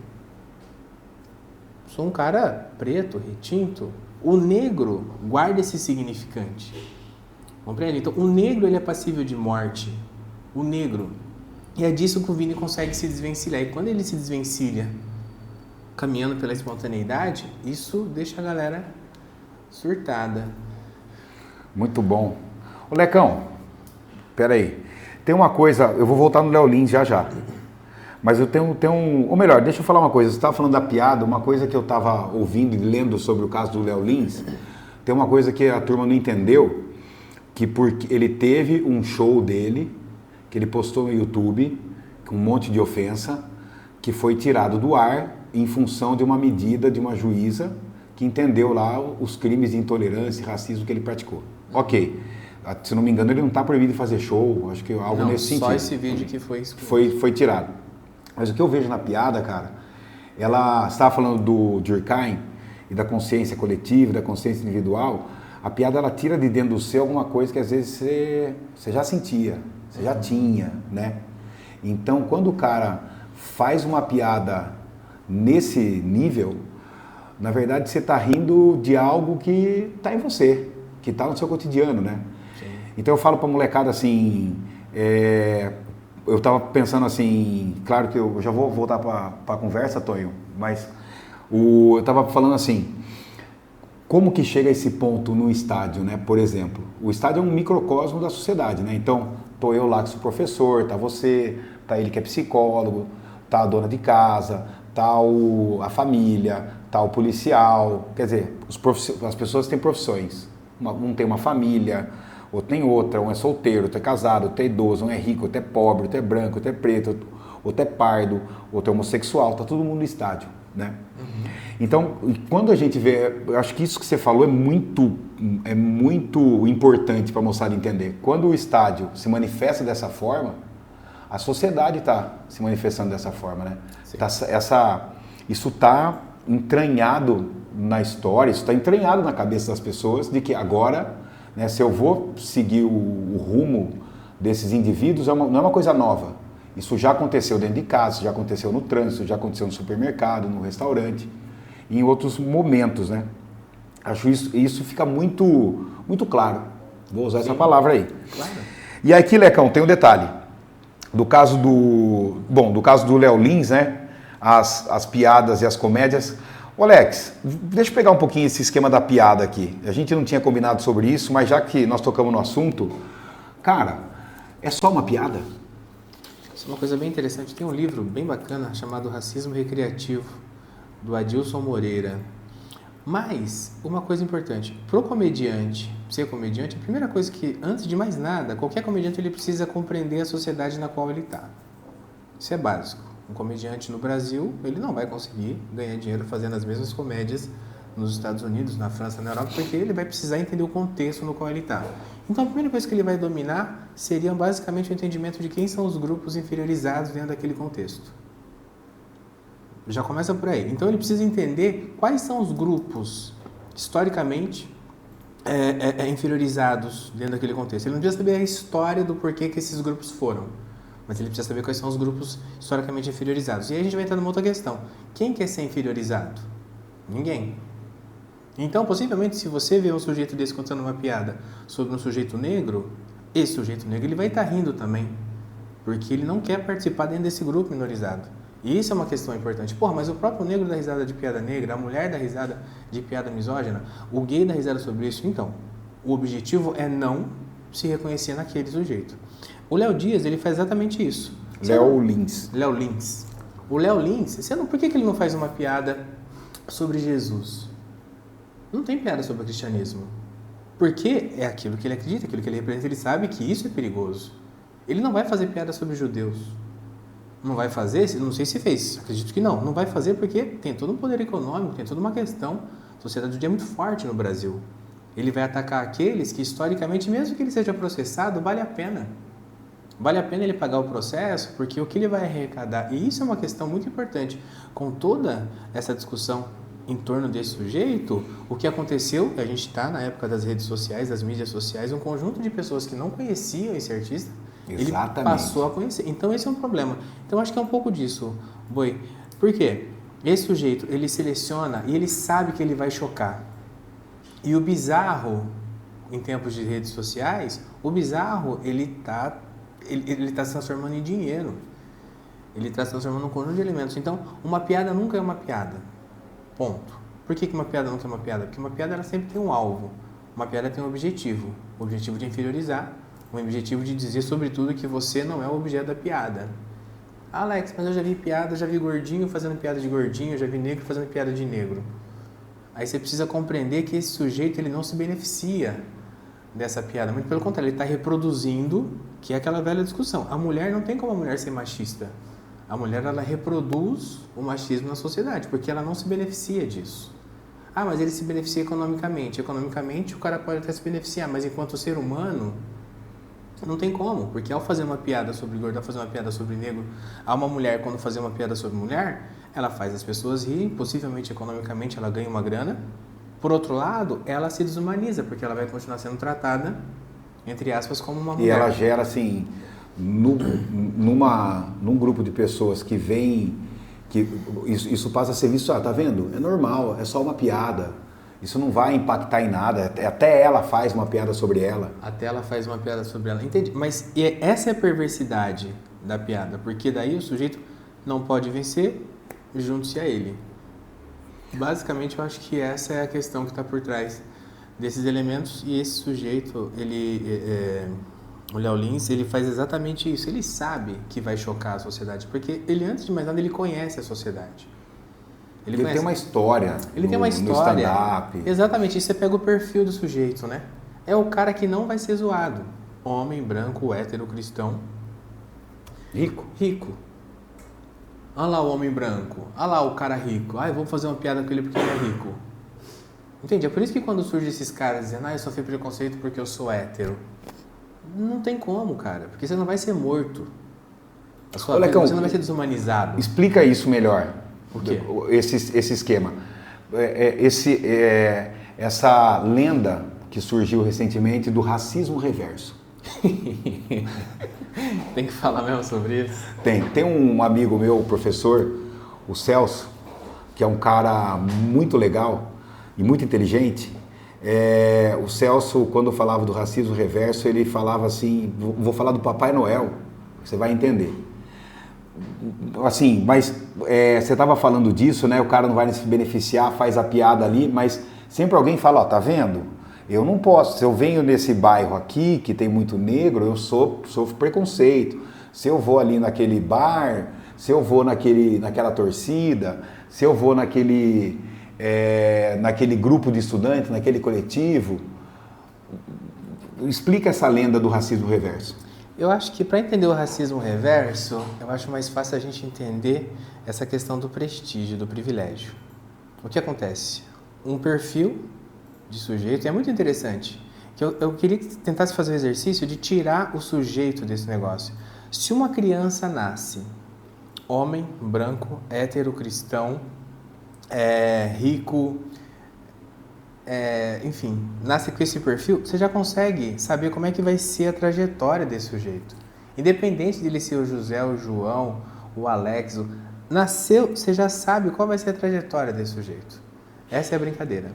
Sou um cara preto, retinto. O negro guarda esse significante. Compreende? Então o negro ele é passível de morte. O negro. E é disso que o Vini consegue se desvencilhar. E quando ele se desvencilha caminhando pela espontaneidade, isso deixa a galera surtada. Muito bom. Ô Lecão, peraí. Tem uma coisa, eu vou voltar no Léo Lins já. Mas eu tenho ou melhor, deixa eu falar uma coisa. Você estava falando da piada, uma coisa que eu estava ouvindo e lendo sobre o caso do Léo Lins. Tem uma coisa que a turma não entendeu. que porque ele teve um show dele, que ele postou no YouTube, com um monte de ofensa, que foi tirado do ar em função de uma medida de uma juíza que entendeu lá os crimes de intolerância e racismo que ele praticou. Ok, se não me engano ele não está proibido de fazer show, acho que algo não, nesse sentido. Só esse vídeo que foi excluído. Foi tirado. Mas o que eu vejo na piada, cara, ela estava falando do Durkheim e da consciência coletiva, da consciência individual, a piada ela tira de dentro do seu alguma coisa que às vezes você já sentia, você já tinha, né? Então, quando o cara faz uma piada nesse nível, na verdade você está rindo de algo que está em você, que está no seu cotidiano, né? Sim. Então eu falo para a molecada assim, eu estava pensando assim, claro que eu já vou voltar para a conversa, Tonho, mas eu estava falando assim, como que chega a esse ponto no estádio, né? Por exemplo, o estádio é um microcosmo da sociedade, né? Então, tô eu lá que sou professor, tá você, tá ele que é psicólogo, tá a dona de casa, tá a família, tá o policial, quer dizer, as pessoas têm profissões, um tem uma família, outro tem outra, um é solteiro, outro é casado, outro é idoso, um é rico, outro é pobre, outro é branco, outro é preto, outro é pardo, outro é homossexual, tá todo mundo no estádio, né? Uhum. Então, quando a gente vê, eu acho que isso que você falou é muito importante para a moçada entender. Quando o estádio se manifesta dessa forma, a sociedade está se manifestando dessa forma, né? Isso está entranhado na história, isso está entranhado na cabeça das pessoas de que agora, né, se eu vou seguir o rumo desses indivíduos, não é uma coisa nova. Isso já aconteceu dentro de casa, já aconteceu no trânsito, já aconteceu no supermercado, no restaurante, em outros momentos, né? Acho isso fica muito claro. Vou usar essa palavra aí. Claro. E aqui, Lecão, tem um detalhe. Do caso do Léo Lins, né? As piadas e as comédias. Ô, Alex, deixa eu pegar um pouquinho esse esquema da piada aqui. A gente não tinha combinado sobre isso, mas já que nós tocamos no assunto, cara, é só uma piada? Isso é uma coisa bem interessante. Tem um livro bem bacana chamado Racismo Recreativo, do Adilson Moreira. Mas, uma coisa importante, pro comediante, ser comediante, a primeira coisa que, antes de mais nada, qualquer comediante ele precisa compreender a sociedade na qual ele está. Isso é básico. Um comediante no Brasil, ele não vai conseguir ganhar dinheiro fazendo as mesmas comédias nos Estados Unidos, na França, na Europa, porque ele vai precisar entender o contexto no qual ele está. Então, a primeira coisa que ele vai dominar seria basicamente o entendimento de quem são os grupos inferiorizados dentro daquele contexto. Já começa por aí. Então, ele precisa entender quais são os grupos, historicamente, inferiorizados dentro daquele contexto. Ele não precisa saber a história do porquê que esses grupos foram, mas ele precisa saber quais são os grupos historicamente inferiorizados. E aí a gente vai entrar numa outra questão. Quem quer ser inferiorizado? Ninguém. Então, possivelmente, se você vê um sujeito desse contando uma piada sobre um sujeito negro, esse sujeito negro ele vai estar rindo também, porque ele não quer participar dentro desse grupo minorizado. E isso é uma questão importante. Porra, mas o próprio negro dá risada de piada negra, a mulher dá risada de piada misógina, o gay dá risada sobre isso. Então, o objetivo é não se reconhecer naquele sujeito. O Léo Dias, ele faz exatamente isso. Léo Lins. O Léo Lins, por que ele não faz uma piada sobre Jesus? Não tem piada sobre o cristianismo. Porque é aquilo que ele acredita, aquilo que ele representa, ele sabe que isso é perigoso. Ele não vai fazer piada sobre judeus. Não vai fazer, não sei se fez, acredito que não. Não vai fazer porque tem todo um poder econômico, tem toda uma questão. A sociedade judia é muito forte no Brasil. Ele vai atacar aqueles que, historicamente, mesmo que ele seja processado, vale a pena. Vale a pena ele pagar o processo, porque o que ele vai arrecadar, e isso é uma questão muito importante, com toda essa discussão em torno desse sujeito, o que aconteceu, a gente está na época das redes sociais, das mídias sociais, um conjunto de pessoas que não conheciam esse artista, exatamente, ele passou a conhecer. Então esse é um problema. Então acho que é um pouco disso, Boi. Por quê? Esse sujeito, ele seleciona e ele sabe que ele vai chocar. E o bizarro, em tempos de redes sociais, o bizarro, ele tá se transformando em dinheiro. Ele está se transformando num conjunto de elementos. Então, uma piada nunca é uma piada. Ponto. Por que uma piada nunca é uma piada? Porque uma piada ela sempre tem um alvo. Uma piada tem um objetivo. O objetivo de inferiorizar. O objetivo de dizer, sobretudo, que você não é o objeto da piada. Alex, mas eu já vi piada, já vi gordinho fazendo piada de gordinho, já vi negro fazendo piada de negro. Aí você precisa compreender que esse sujeito ele não se beneficia dessa piada. Muito pelo contrário, ele está reproduzindo, que é aquela velha discussão. A mulher não tem como a mulher ser machista. A mulher, ela reproduz o machismo na sociedade, porque ela não se beneficia disso. Ah, mas ele se beneficia economicamente. Economicamente, o cara pode até se beneficiar, mas enquanto ser humano, não tem como. Porque ao fazer uma piada sobre gordo, ao fazer uma piada sobre negro, a uma mulher, quando fazer uma piada sobre mulher, ela faz as pessoas rirem, possivelmente economicamente ela ganha uma grana. Por outro lado, ela se desumaniza, porque ela vai continuar sendo tratada, entre aspas, como uma mulher. E ela gera, assim, num grupo de pessoas que vem, que isso passa a ser visto, tá vendo? É normal, é só uma piada. Isso não vai impactar em nada, até ela faz uma piada sobre ela. Até ela faz uma piada sobre ela, entendi. Mas essa é a perversidade da piada, porque daí o sujeito não pode vencer, junte-se a ele. Basicamente, eu acho que essa é a questão que está por trás desses elementos, e esse sujeito, o Léo Lins, ele faz exatamente isso. Ele sabe que vai chocar a sociedade, porque ele, antes de mais nada, ele conhece a sociedade. Ele tem uma história. Ele tem uma história. No stand-up. Exatamente, e você pega o perfil do sujeito, né? É o cara que não vai ser zoado. Homem, branco, hétero, cristão. Rico. Olha lá o homem branco, olha lá o cara rico. Ah, eu vou fazer uma piada com ele porque ele é rico. Entende? É por isso que quando surgem esses caras dizendo, eu sofri preconceito porque eu sou hétero. Não tem como, cara, porque você não vai ser morto. Olha, você não vai ser desumanizado. Explica isso melhor. O quê? Esse esquema. Essa lenda que surgiu recentemente do racismo reverso. Tem que falar mesmo sobre isso? Tem um amigo meu, professor, o Celso, que é um cara muito legal e muito inteligente. O Celso, quando falava do racismo reverso, ele falava assim, vou falar do Papai Noel, você vai entender. Assim, mas você estava falando disso, né? O cara não vai se beneficiar, faz a piada ali, mas sempre alguém fala, tá vendo? Eu não posso, se eu venho nesse bairro aqui, que tem muito negro, eu sofro preconceito. Se eu vou ali naquele bar, se eu vou naquela torcida, se eu vou naquele grupo de estudantes, naquele coletivo. Explica essa lenda do racismo reverso. Eu acho que para entender o racismo reverso, eu acho mais fácil a gente entender essa questão do prestígio, do privilégio. O que acontece? Um perfil de sujeito, é muito interessante, que eu queria que tentasse fazer o exercício de tirar o sujeito desse negócio. Se uma criança nasce homem, branco, hétero, cristão, rico, enfim, nasce com esse perfil, você já consegue saber como é que vai ser a trajetória desse sujeito. Independente de ele ser o José, o João, o Alex, nasceu, você já sabe qual vai ser a trajetória desse sujeito. Essa é a brincadeira.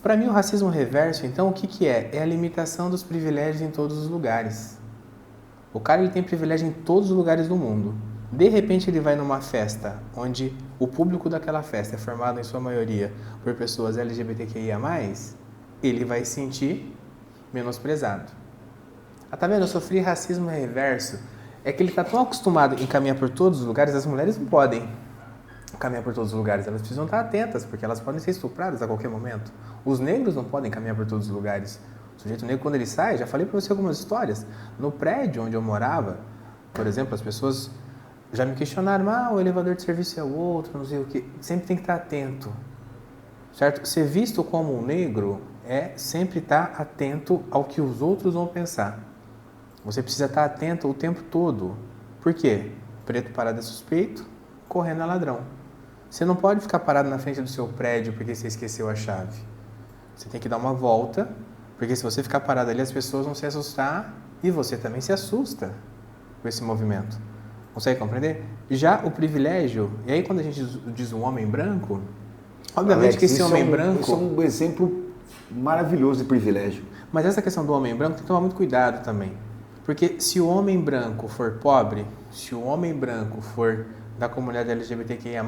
Para mim, o racismo reverso, então, o que é? É a limitação dos privilégios em todos os lugares. O cara ele tem privilégio em todos os lugares do mundo. De repente, ele vai numa festa onde o público daquela festa é formado, em sua maioria, por pessoas LGBTQIA+, ele vai se sentir menosprezado. Tá vendo? Eu sofri racismo reverso. É que ele está tão acostumado em caminhar por todos os lugares, as mulheres não podem caminhar por todos os lugares, elas precisam estar atentas, porque elas podem ser estupradas a qualquer momento. Os negros não podem caminhar por todos os lugares. O sujeito negro, quando ele sai, já falei para você algumas histórias. No prédio onde eu morava, por exemplo, as pessoas já me questionaram, o elevador de serviço é o outro, não sei o quê. Sempre tem que estar atento, certo? Ser visto como um negro é sempre estar atento ao que os outros vão pensar. Você precisa estar atento o tempo todo. Por quê? Preto parado é suspeito, correndo é ladrão. Você não pode ficar parado na frente do seu prédio porque você esqueceu a chave. Você tem que dar uma volta, porque se você ficar parado ali, as pessoas vão se assustar e você também se assusta com esse movimento. Consegue compreender? Já o privilégio, e aí quando a gente diz um homem branco, obviamente Alex, que esse homem branco... Isso é um exemplo maravilhoso de privilégio. Mas essa questão do homem branco tem que tomar muito cuidado também. Porque se o homem branco for pobre, se o homem branco for da comunidade LGBTQIA+,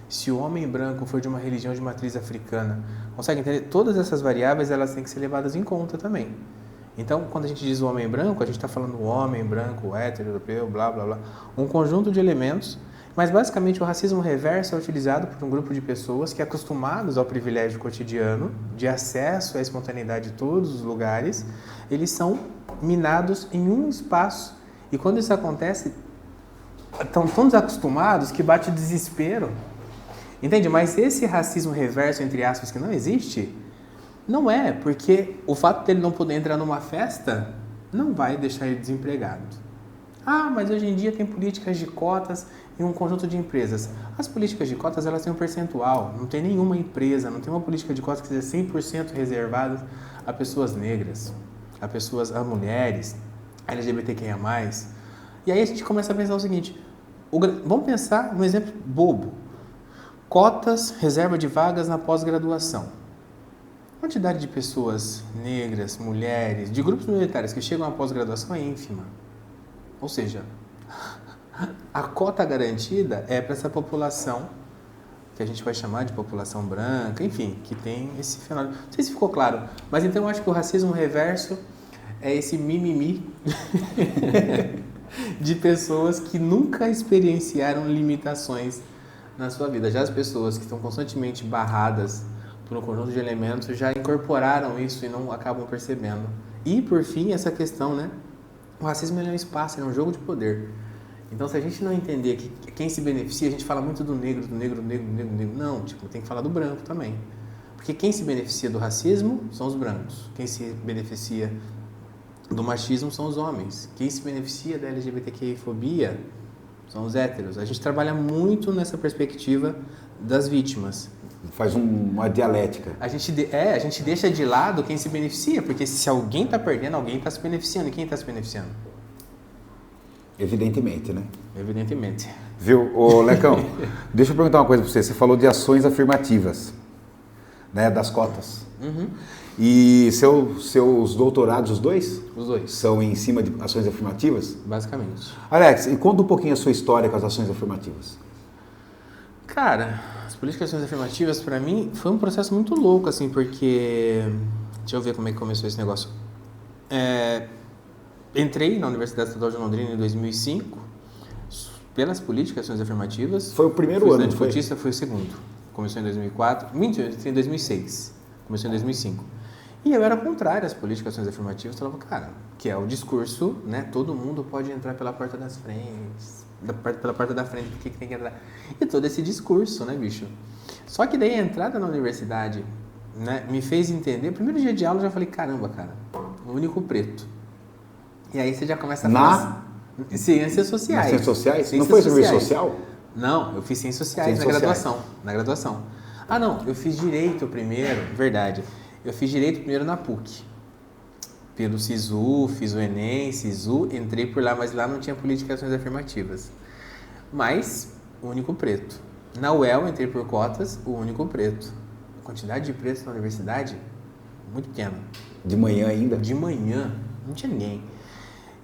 se o homem branco for de uma religião de matriz africana, consegue entender? Todas essas variáveis, elas têm que ser levadas em conta também. Então, quando a gente diz o homem branco, a gente está falando o homem branco, hétero, europeu, blá, blá, blá. Um conjunto de elementos. Mas basicamente o racismo reverso é utilizado por um grupo de pessoas que, acostumados ao privilégio cotidiano, de acesso à espontaneidade de todos os lugares, eles são minados em um espaço. E quando isso acontece, estão tão desacostumados que bate o desespero. Entende? Mas esse racismo reverso, entre aspas, que não existe, não é, porque o fato dele não poder entrar numa festa não vai deixar ele desempregado. Ah, mas hoje em dia tem políticas de cotas em um conjunto de empresas. As políticas de cotas, elas têm um percentual. Não tem nenhuma empresa, não tem uma política de cotas que seja 100% reservada a pessoas negras, a mulheres, a LGBTQIA+. E aí a gente começa a pensar o seguinte, vamos pensar um exemplo bobo. Cotas, reserva de vagas na pós-graduação. A quantidade de pessoas negras, mulheres, de grupos minoritários que chegam à pós-graduação é ínfima. Ou seja, a cota garantida é para essa população, que a gente vai chamar de população branca, enfim, que tem esse fenômeno. Não sei se ficou claro, mas então eu acho que o racismo reverso é esse mimimi de pessoas que nunca experienciaram limitações na sua vida. Já as pessoas que estão constantemente barradas por um conjunto de elementos já incorporaram isso e não acabam percebendo. E, por fim, essa questão, né? O racismo é um espaço, é um jogo de poder. Então, se a gente não entender que quem se beneficia, a gente fala muito do negro. Não, tem que falar do branco também. Porque quem se beneficia do racismo são os brancos. Quem se beneficia do machismo são os homens. Quem se beneficia da LGBTQI-fobia são os héteros. A gente trabalha muito nessa perspectiva das vítimas. Faz uma dialética. A gente deixa de lado quem se beneficia, porque se alguém está perdendo, alguém está se beneficiando. E quem está se beneficiando? Evidentemente, né? Evidentemente. Viu, ô Lecão? Deixa eu perguntar uma coisa para você. Você falou de ações afirmativas, né, das cotas. Uhum. E seus doutorados, os dois? Os dois. São em cima de ações afirmativas? Basicamente. Alex, e conta um pouquinho a sua história com as ações afirmativas. Cara, as políticas de ações afirmativas, para mim, foi um processo muito louco, assim, porque... Deixa eu ver como é que começou esse negócio. Entrei na Universidade Estadual de Londrina em 2005, pelas políticas de ações afirmativas. Foi o primeiro ano, não foi? Cotista foi o segundo. Começou em 2004. Mentira, entrei em 2006. Começou em 2005. E eu era contrário às políticas de ações afirmativas. Eu falava, cara, que é o discurso, né? Todo mundo pode entrar pela porta das frentes. Pela porta da frente, por que tem que entrar? E todo esse discurso, né, bicho? Só que daí a entrada na universidade, né, me fez entender. Primeiro dia de aula eu já falei, caramba, cara, o único preto. E aí você já começa a falar ciências sociais. Ciências sociais? Ciências não foi serviço sociais. social? Não, eu fiz ciências sociais na graduação. Ah, não, eu fiz direito primeiro, verdade. Eu fiz direito primeiro na PUC. Pelo SISU, fiz o Enem, SISU, entrei por lá, mas lá não tinha política de ações afirmativas. Mas, o único preto. Na UEL, entrei por cotas, o único preto. A quantidade de pretos na universidade, muito pequena. De manhã ainda? De manhã, não tinha ninguém.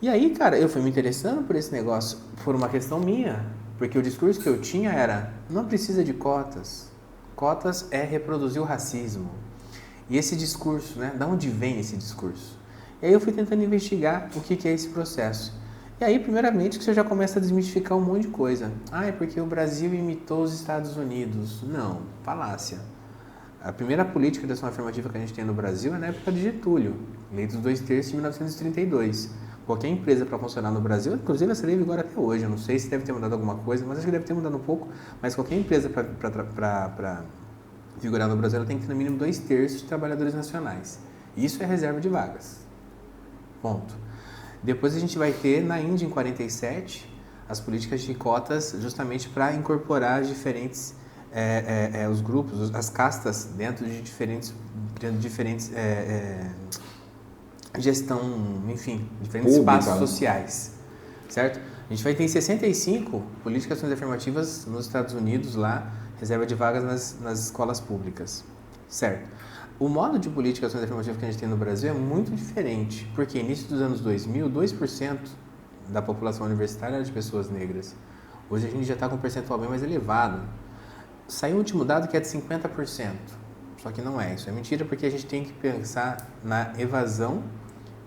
E aí, cara, eu fui me interessando por esse negócio, por uma questão minha. Porque o discurso que eu tinha era, não precisa de cotas. Cotas é reproduzir o racismo. E esse discurso, né? Da onde vem esse discurso? E aí eu fui tentando investigar o que é esse processo. E aí, primeiramente, que você já começa a desmistificar um monte de coisa. Ah, é porque o Brasil imitou os Estados Unidos. Não, falácia. A primeira política de ação afirmativa que a gente tem no Brasil é na época de Getúlio, Lei dos 2/3 de 1932. Qualquer empresa para funcionar no Brasil, inclusive essa lei vigora até hoje, eu não sei se deve ter mudado alguma coisa, mas acho que deve ter mudado um pouco, mas qualquer empresa para vigorar no Brasil, ela tem que ter no mínimo 2/3 de trabalhadores nacionais. Isso é reserva de vagas. Ponto. Depois a gente vai ter, na Índia, em 47, as políticas de cotas justamente para incorporar as diferentes, os grupos, as castas dentro de diferentes gestão, enfim, diferentes espaços sociais, certo? A gente vai ter em 65 políticas afirmativas nos Estados Unidos, lá, reserva de vagas nas escolas públicas, certo? O modo de política afirmativa que a gente tem no Brasil é muito diferente, porque início dos anos 2000, 2% da população universitária era de pessoas negras. Hoje a gente já está com um percentual bem mais elevado. Saiu o último dado que é de 50%, só que não é, isso é mentira, porque a gente tem que pensar na evasão,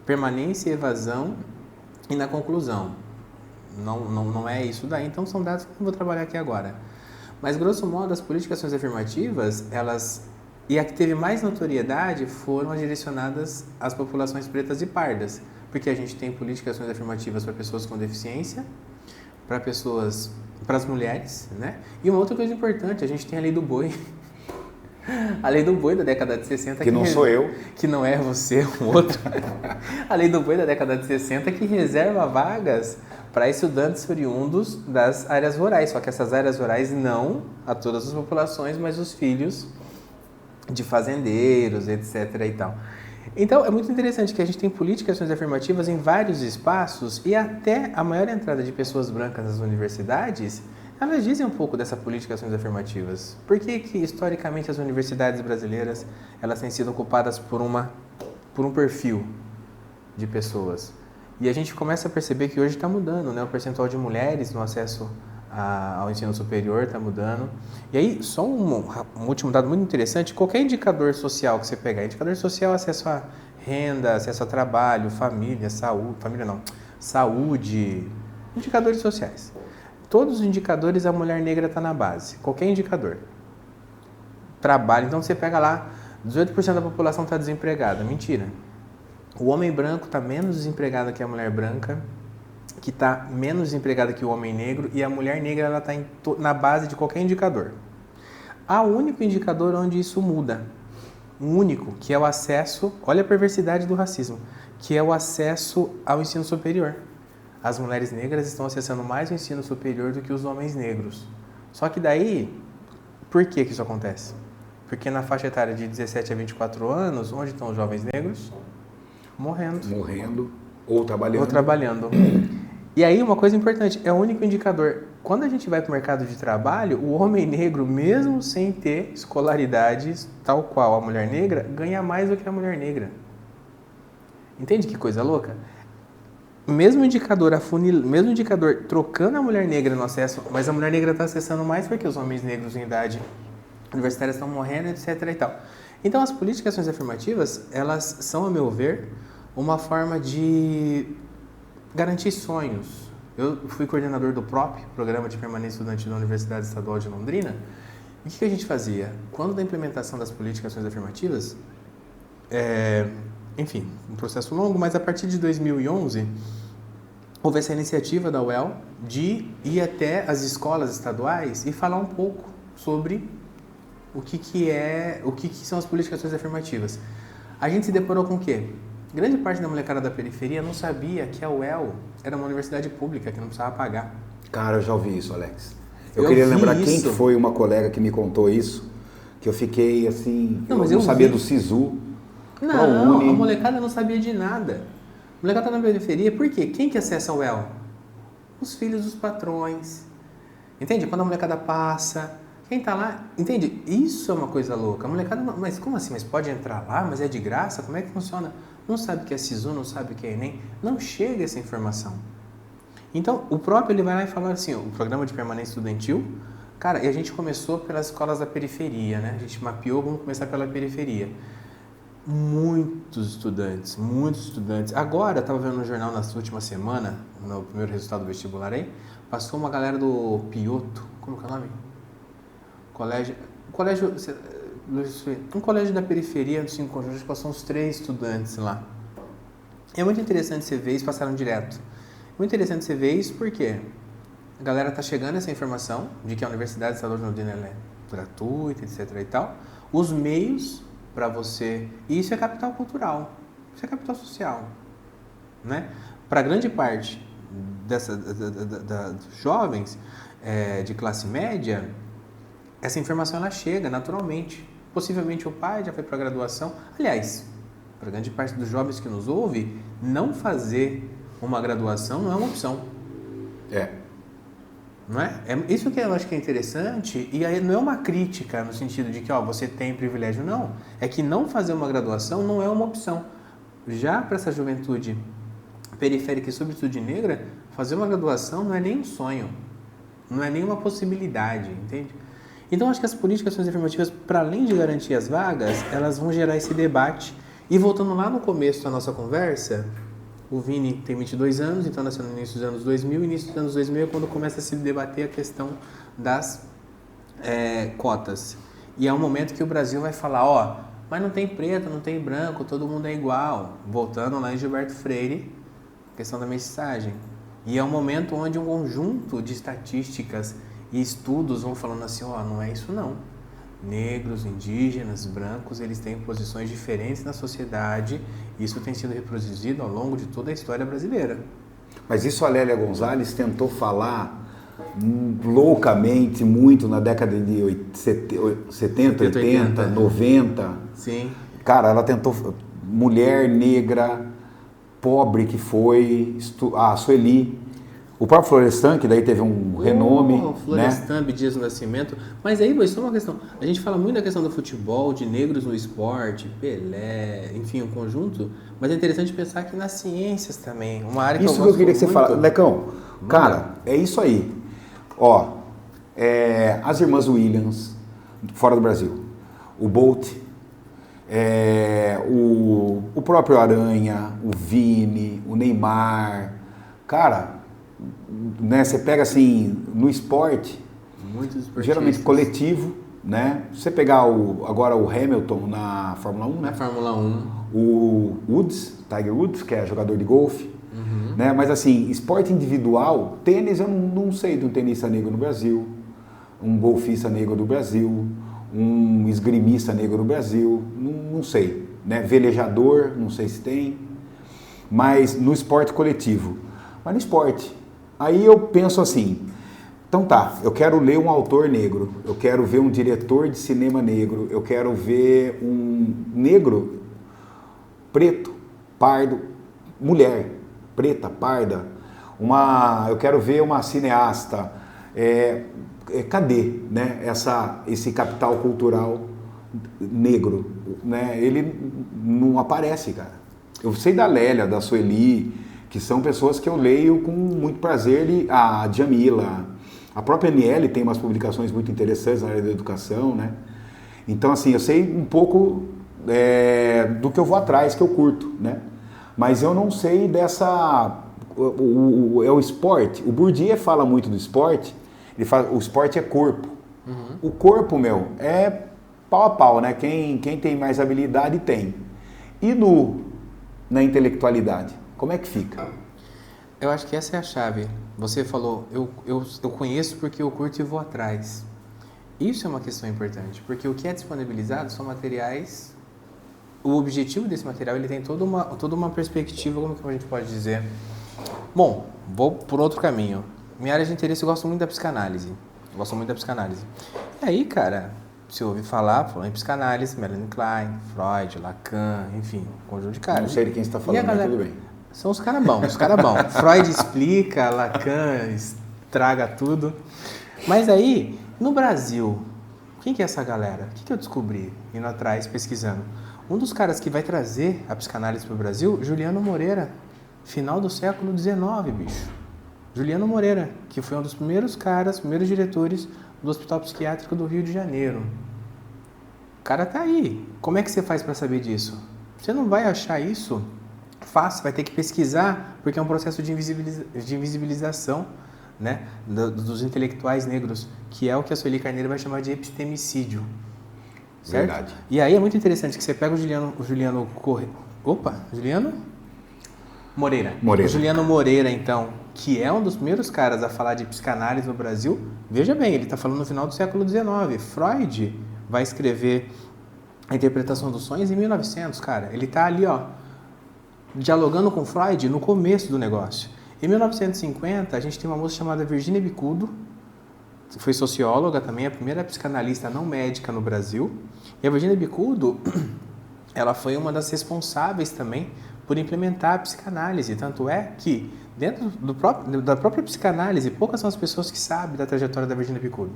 permanência e evasão e na conclusão. Não é isso daí, então são dados que eu não vou trabalhar aqui agora. Mas, grosso modo, as políticas afirmativas, e a que teve mais notoriedade foram as direcionadas às populações pretas e pardas, porque a gente tem políticas afirmativas para pessoas com deficiência, para as mulheres, né? E uma outra coisa importante, a gente tem a Lei do Boi. A Lei do Boi da década de 60... Que não sou eu. Que não é você, um outro. A Lei do Boi da década de 60 que reserva vagas para estudantes oriundos das áreas rurais. Só que essas áreas rurais não a todas as populações, mas os filhos de fazendeiros, etc. e tal. Então, é muito interessante que a gente tem políticas afirmativas em vários espaços e até a maior entrada de pessoas brancas nas universidades, elas dizem um pouco dessas políticas afirmativas. Por que historicamente, as universidades brasileiras elas têm sido ocupadas por um perfil de pessoas? E a gente começa a perceber que hoje está mudando, né? O percentual de mulheres no acesso ao ensino superior está mudando. E aí, só um último dado muito interessante, qualquer indicador social que você pegar, indicador social, acesso a renda, acesso a trabalho, saúde, indicadores sociais. Todos os indicadores, a mulher negra está na base, qualquer indicador. Trabalho, então você pega lá, 18% da população está desempregada, mentira. O homem branco está menos desempregado que a mulher branca, que está menos desempregada que o homem negro, e a mulher negra ela está na base de qualquer indicador. Há um único indicador onde isso muda, um único, que é o acesso, olha a perversidade do racismo, que é o acesso ao ensino superior. As mulheres negras estão acessando mais o ensino superior do que os homens negros. Só que daí, por que isso acontece? Porque na faixa etária de 17 a 24 anos, onde estão os jovens negros? Morrendo. Ou trabalhando. E aí, uma coisa importante, é o único indicador. Quando a gente vai para o mercado de trabalho, o homem negro, mesmo sem ter escolaridades tal qual a mulher negra, ganha mais do que a mulher negra. Entende que coisa louca? Mesmo indicador trocando a mulher negra no acesso, mas a mulher negra está acessando mais porque os homens negros em idade universitária estão morrendo, etc. e tal. Então, as políticas afirmativas, elas são, a meu ver, uma forma de garantir sonhos. Eu fui coordenador do PROP, Programa de Permanência Estudantil da Universidade Estadual de Londrina. E o que a gente fazia? Quando da implementação das políticas afirmativas, enfim, um processo longo, mas a partir de 2011, houve essa iniciativa da UEL de ir até as escolas estaduais e falar um pouco sobre o que são as políticas afirmativas. A gente se deparou com o quê? Grande parte da molecada da periferia não sabia que a UEL era uma universidade pública, que não precisava pagar. Cara, eu já ouvi isso, Alex. Eu queria lembrar quem foi uma colega que me contou isso, que eu fiquei assim, eu não sabia do SISU. Não, a molecada não sabia de nada. A molecada na periferia, por quê? Quem que acessa a UEL? Os filhos dos patrões. Entende? Quando a molecada passa, quem tá lá, entende? Isso é uma coisa louca. A molecada, mas como assim? Mas pode entrar lá? Mas é de graça? Como é que funciona? Não sabe o que é SISU, não sabe o que é ENEM, não chega essa informação. Então, o próprio ele vai lá e fala assim, o programa de permanência estudantil, cara, e a gente começou pelas escolas da periferia, né? A gente mapeou, vamos começar pela periferia. Muitos estudantes. Agora, estava vendo no jornal na última semana, no primeiro resultado do vestibular aí, passou uma galera do Pioto, como que é o nome? Um colégio da periferia, no 5 conjuntos, passou uns 3 estudantes lá. É muito interessante você ver, eles passaram direto. Muito interessante você ver isso porque a galera está chegando a essa informação de que a Universidade Estadual de Londrina é gratuita, etc. e tal. Os meios para você... E isso é capital cultural, isso é capital social. Né? Para grande parte dos jovens de classe média, essa informação ela chega naturalmente. Possivelmente o pai já foi para a graduação. Aliás, para grande parte dos jovens que nos ouve, não fazer uma graduação não é uma opção. Não é? Isso que eu acho que é interessante, e aí não é uma crítica no sentido de que você tem privilégio, não. É que não fazer uma graduação não é uma opção. Já para essa juventude periférica e sobretudo negra, fazer uma graduação não é nem um sonho, não é nem uma possibilidade, entende? Então, acho que as políticas afirmativas, para além de garantir as vagas, elas vão gerar esse debate. E voltando lá no começo da nossa conversa, O Vini tem 22 anos, então nasceu no início dos anos 2000. Início dos anos 2000 é quando começa a se debater a questão das cotas. E é um momento que o Brasil vai falar, ó, mas não tem preto, não tem branco, todo mundo é igual. Voltando lá em Gilberto Freire, questão da mestiçagem. E é um momento onde um conjunto de estatísticas e estudos vão falando assim, ó, não é isso não. Negros, indígenas, brancos, eles têm posições diferentes na sociedade. Isso tem sido reproduzido ao longo de toda a história brasileira. Mas isso a Lélia Gonzalez tentou falar loucamente muito na década de 70, 80, 90. Sim. Cara, ela tentou, mulher negra, pobre que foi, a Sueli, o próprio Florestan, que daí teve um renome. Florestan, né? Dias do Nascimento. Mas aí, isso é uma questão. A gente fala muito da questão do futebol, de negros no esporte, Pelé, enfim, um conjunto. Mas é interessante pensar que nas ciências também, uma área que isso que eu queria que você falasse. Lecão, cara, é isso aí. Ó, as irmãs Williams, fora do Brasil, o Bolt, o próprio Aranha, o Vini, o Neymar, cara, né, você pega assim, no esporte, geralmente coletivo, né? Se você pegar agora o Hamilton na Fórmula 1, né? Na Fórmula 1. O Tiger Woods, que é jogador de golfe, né? Mas assim, esporte individual, tênis, eu não sei de um tenista negro no Brasil, um golfista negro do Brasil, um esgrimista negro no Brasil, não sei, né? Velejador, não sei se tem, mas no esporte coletivo. Mas no esporte, aí eu penso assim, então tá, eu quero ler um autor negro, eu quero ver um diretor de cinema negro, eu quero ver um negro, preto, pardo, mulher, preta, parda, eu quero ver uma cineasta, cadê, né, esse capital cultural negro, né? Ele não aparece, cara. Eu sei da Lélia, da Sueli, que são pessoas que eu leio com muito prazer, e a Djamila, a própria NL tem umas publicações muito interessantes na área da educação, né? Então, assim, eu sei um pouco do que eu vou atrás, que eu curto, né? Mas eu não sei o esporte. O Bourdieu fala muito do esporte, ele fala, o esporte é corpo. O corpo, é pau a pau, né? Quem tem mais habilidade tem. E na intelectualidade, como é que fica? Eu acho que essa é a chave. Você falou, eu conheço porque eu curto e vou atrás. Isso é uma questão importante, porque o que é disponibilizado são materiais. O objetivo desse material, ele tem toda uma perspectiva, como que a gente pode dizer? Bom, vou por outro caminho. Minha área de interesse, eu gosto muito da psicanálise. E aí, cara, se ouve falar em psicanálise, Melanie Klein, Freud, Lacan, enfim, um conjunto de caras. Não sei de quem você está falando, mas tudo bem. São os caras bons, Freud explica, Lacan estraga tudo. Mas aí, no Brasil, quem que é essa galera? O que eu descobri indo atrás, pesquisando? Um dos caras que vai trazer a psicanálise para o Brasil, Juliano Moreira, final do século XIX, bicho. Juliano Moreira, que foi um dos primeiros diretores do Hospital Psiquiátrico do Rio de Janeiro. O cara tá aí. Como é que você faz para saber disso? Você não vai achar isso fácil, vai ter que pesquisar, porque é um processo de invisibilização, né, dos intelectuais negros, que é o que a Sueli Carneiro vai chamar de epistemicídio. Certo? Verdade. E aí é muito interessante que você pega o Juliano Moreira. O Juliano Moreira, então, que é um dos primeiros caras a falar de psicanálise no Brasil, veja bem, ele está falando no final do século XIX. Freud vai escrever a interpretação dos sonhos em 1900, cara. Ele está ali, ó, dialogando com Freud no começo do negócio. Em 1950, a gente tem uma moça chamada Virginia Bicudo, que foi socióloga também, a primeira psicanalista não médica no Brasil. E a Virginia Bicudo, ela foi uma das responsáveis também por implementar a psicanálise. Tanto é que, dentro da própria psicanálise, poucas são as pessoas que sabem da trajetória da Virginia Bicudo.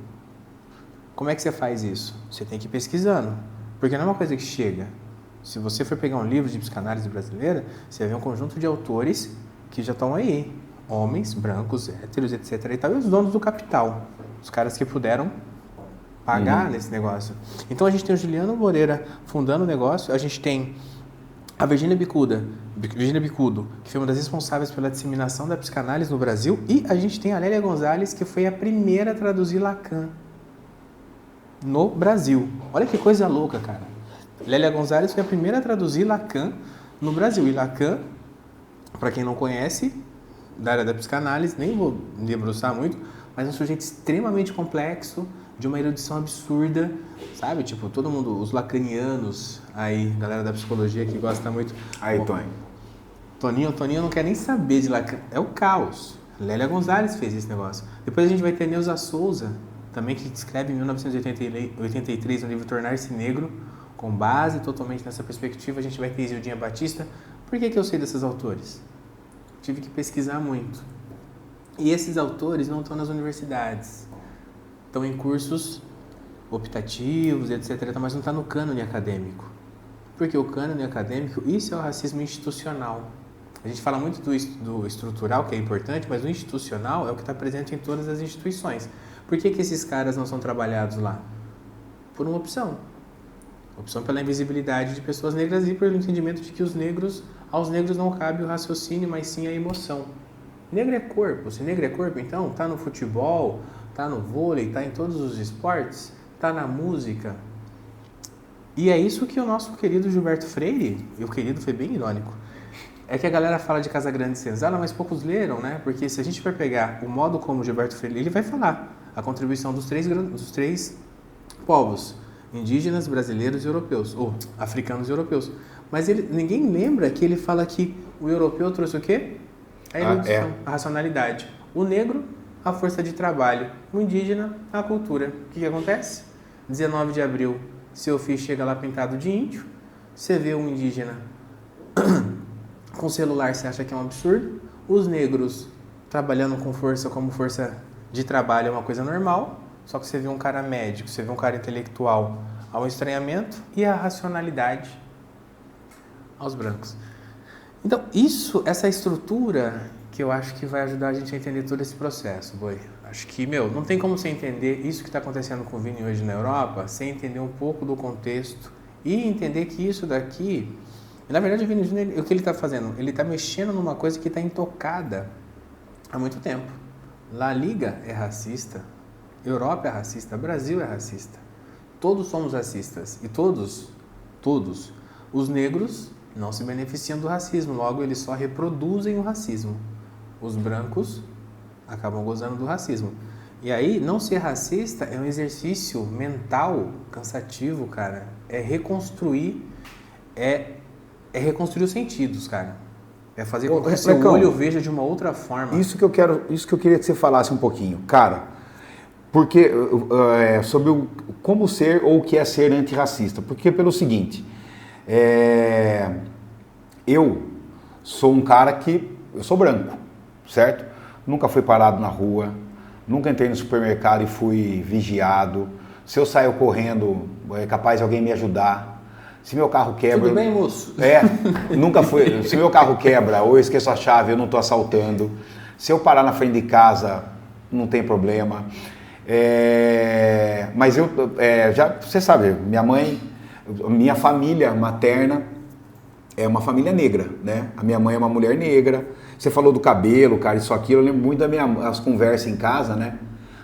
Como é que você faz isso? Você tem que ir pesquisando, porque não é uma coisa que chega. Se você for pegar um livro de psicanálise brasileira, você vai ver um conjunto de autores que já estão aí. Homens, brancos, héteros, etc. E tal, e os donos do capital. Os caras que puderam pagar nesse negócio. Então a gente tem o Juliano Moreira fundando o negócio, a gente tem a Virginia Bicuda Virginia Bicudo, que foi uma das responsáveis pela disseminação da psicanálise no Brasil, e a gente tem a Lélia Gonzalez, que foi a primeira a traduzir Lacan no Brasil. Olha que coisa louca, cara. Lélia Gonzalez foi a primeira a traduzir Lacan no Brasil. E Lacan, para quem não conhece, da área da psicanálise, nem vou me debruçar muito, mas é um sujeito extremamente complexo, de uma erudição absurda, sabe? Tipo, todo mundo, os lacanianos, aí, galera da psicologia que gosta muito. Aí, Tony. Toninho não quer nem saber de Lacan. É o caos. Lélia Gonzalez fez esse negócio. Depois a gente vai ter Neuza Souza, também que escreve em 1983 no livro Tornar-se Negro, com base totalmente nessa perspectiva. A gente vai ter Isildinha Batista. Por que eu sei desses autores? Tive que pesquisar muito. E esses autores não estão nas universidades. Estão em cursos optativos, etc., mas não está no cânone acadêmico. Porque o cânone acadêmico, isso é o racismo institucional. A gente fala muito do estrutural, que é importante, mas o institucional é o que está presente em todas as instituições. Por que esses caras não são trabalhados lá? Por uma opção. Opção pela invisibilidade de pessoas negras e pelo entendimento de que aos negros não cabe o raciocínio, mas sim a emoção. Negro é corpo. Se negro é corpo, então está no futebol, está no vôlei, está em todos os esportes, está na música. E é isso que o nosso querido Gilberto Freire, e o querido foi bem irônico, é que a galera fala de Casagrande e Senzala, mas poucos leram, né? Porque se a gente for pegar o modo como o Gilberto Freire, ele vai falar a contribuição dos três povos, indígenas, brasileiros e europeus, ou africanos e europeus. Mas ninguém lembra que ele fala que o europeu trouxe o quê? A erudição, a racionalidade. O negro, a força de trabalho. O indígena, a cultura. O que acontece? 19 de abril, seu filho chega lá pintado de índio, você vê um indígena com celular, você acha que é um absurdo. Os negros trabalhando com força como força de trabalho é uma coisa normal, só que você vê um cara médico, você vê um cara intelectual, há um estranhamento, e a racionalidade aos brancos. Então, essa estrutura que eu acho que vai ajudar a gente a entender todo esse processo, Boi. Acho que, não tem como você entender isso que está acontecendo com o Vini hoje na Europa sem entender um pouco do contexto e entender que isso daqui... Na verdade, o Vini Júnior, o que ele está fazendo? Ele está mexendo numa coisa que está intocada há muito tempo. La Liga é racista, Europa é racista, Brasil é racista. Todos somos racistas e todos, os negros não se beneficiam do racismo, logo eles só reproduzem o racismo. Os brancos acabam gozando do racismo. E aí, não ser racista é um exercício mental cansativo, cara. É reconstruir os sentidos, cara. É fazer com que o seu olho veja de uma outra forma. Isso que eu queria que você falasse um pouquinho. Cara, porque sobre como ser ou o que é ser antirracista. Porque pelo seguinte, eu sou um cara eu sou branco, certo? Nunca fui parado na rua, nunca entrei no supermercado e fui vigiado. Se eu saio correndo, é capaz de alguém me ajudar. Se meu carro quebra... Tudo bem, moço? Nunca foi. Se meu carro quebra ou eu esqueço a chave, eu não estou assaltando. Se eu parar na frente de casa, não tem problema. Mas você sabe, minha família materna é uma família negra, né? A minha mãe é uma mulher negra. Você falou do cabelo, cara, isso aqui, eu lembro muito das conversas em casa, né?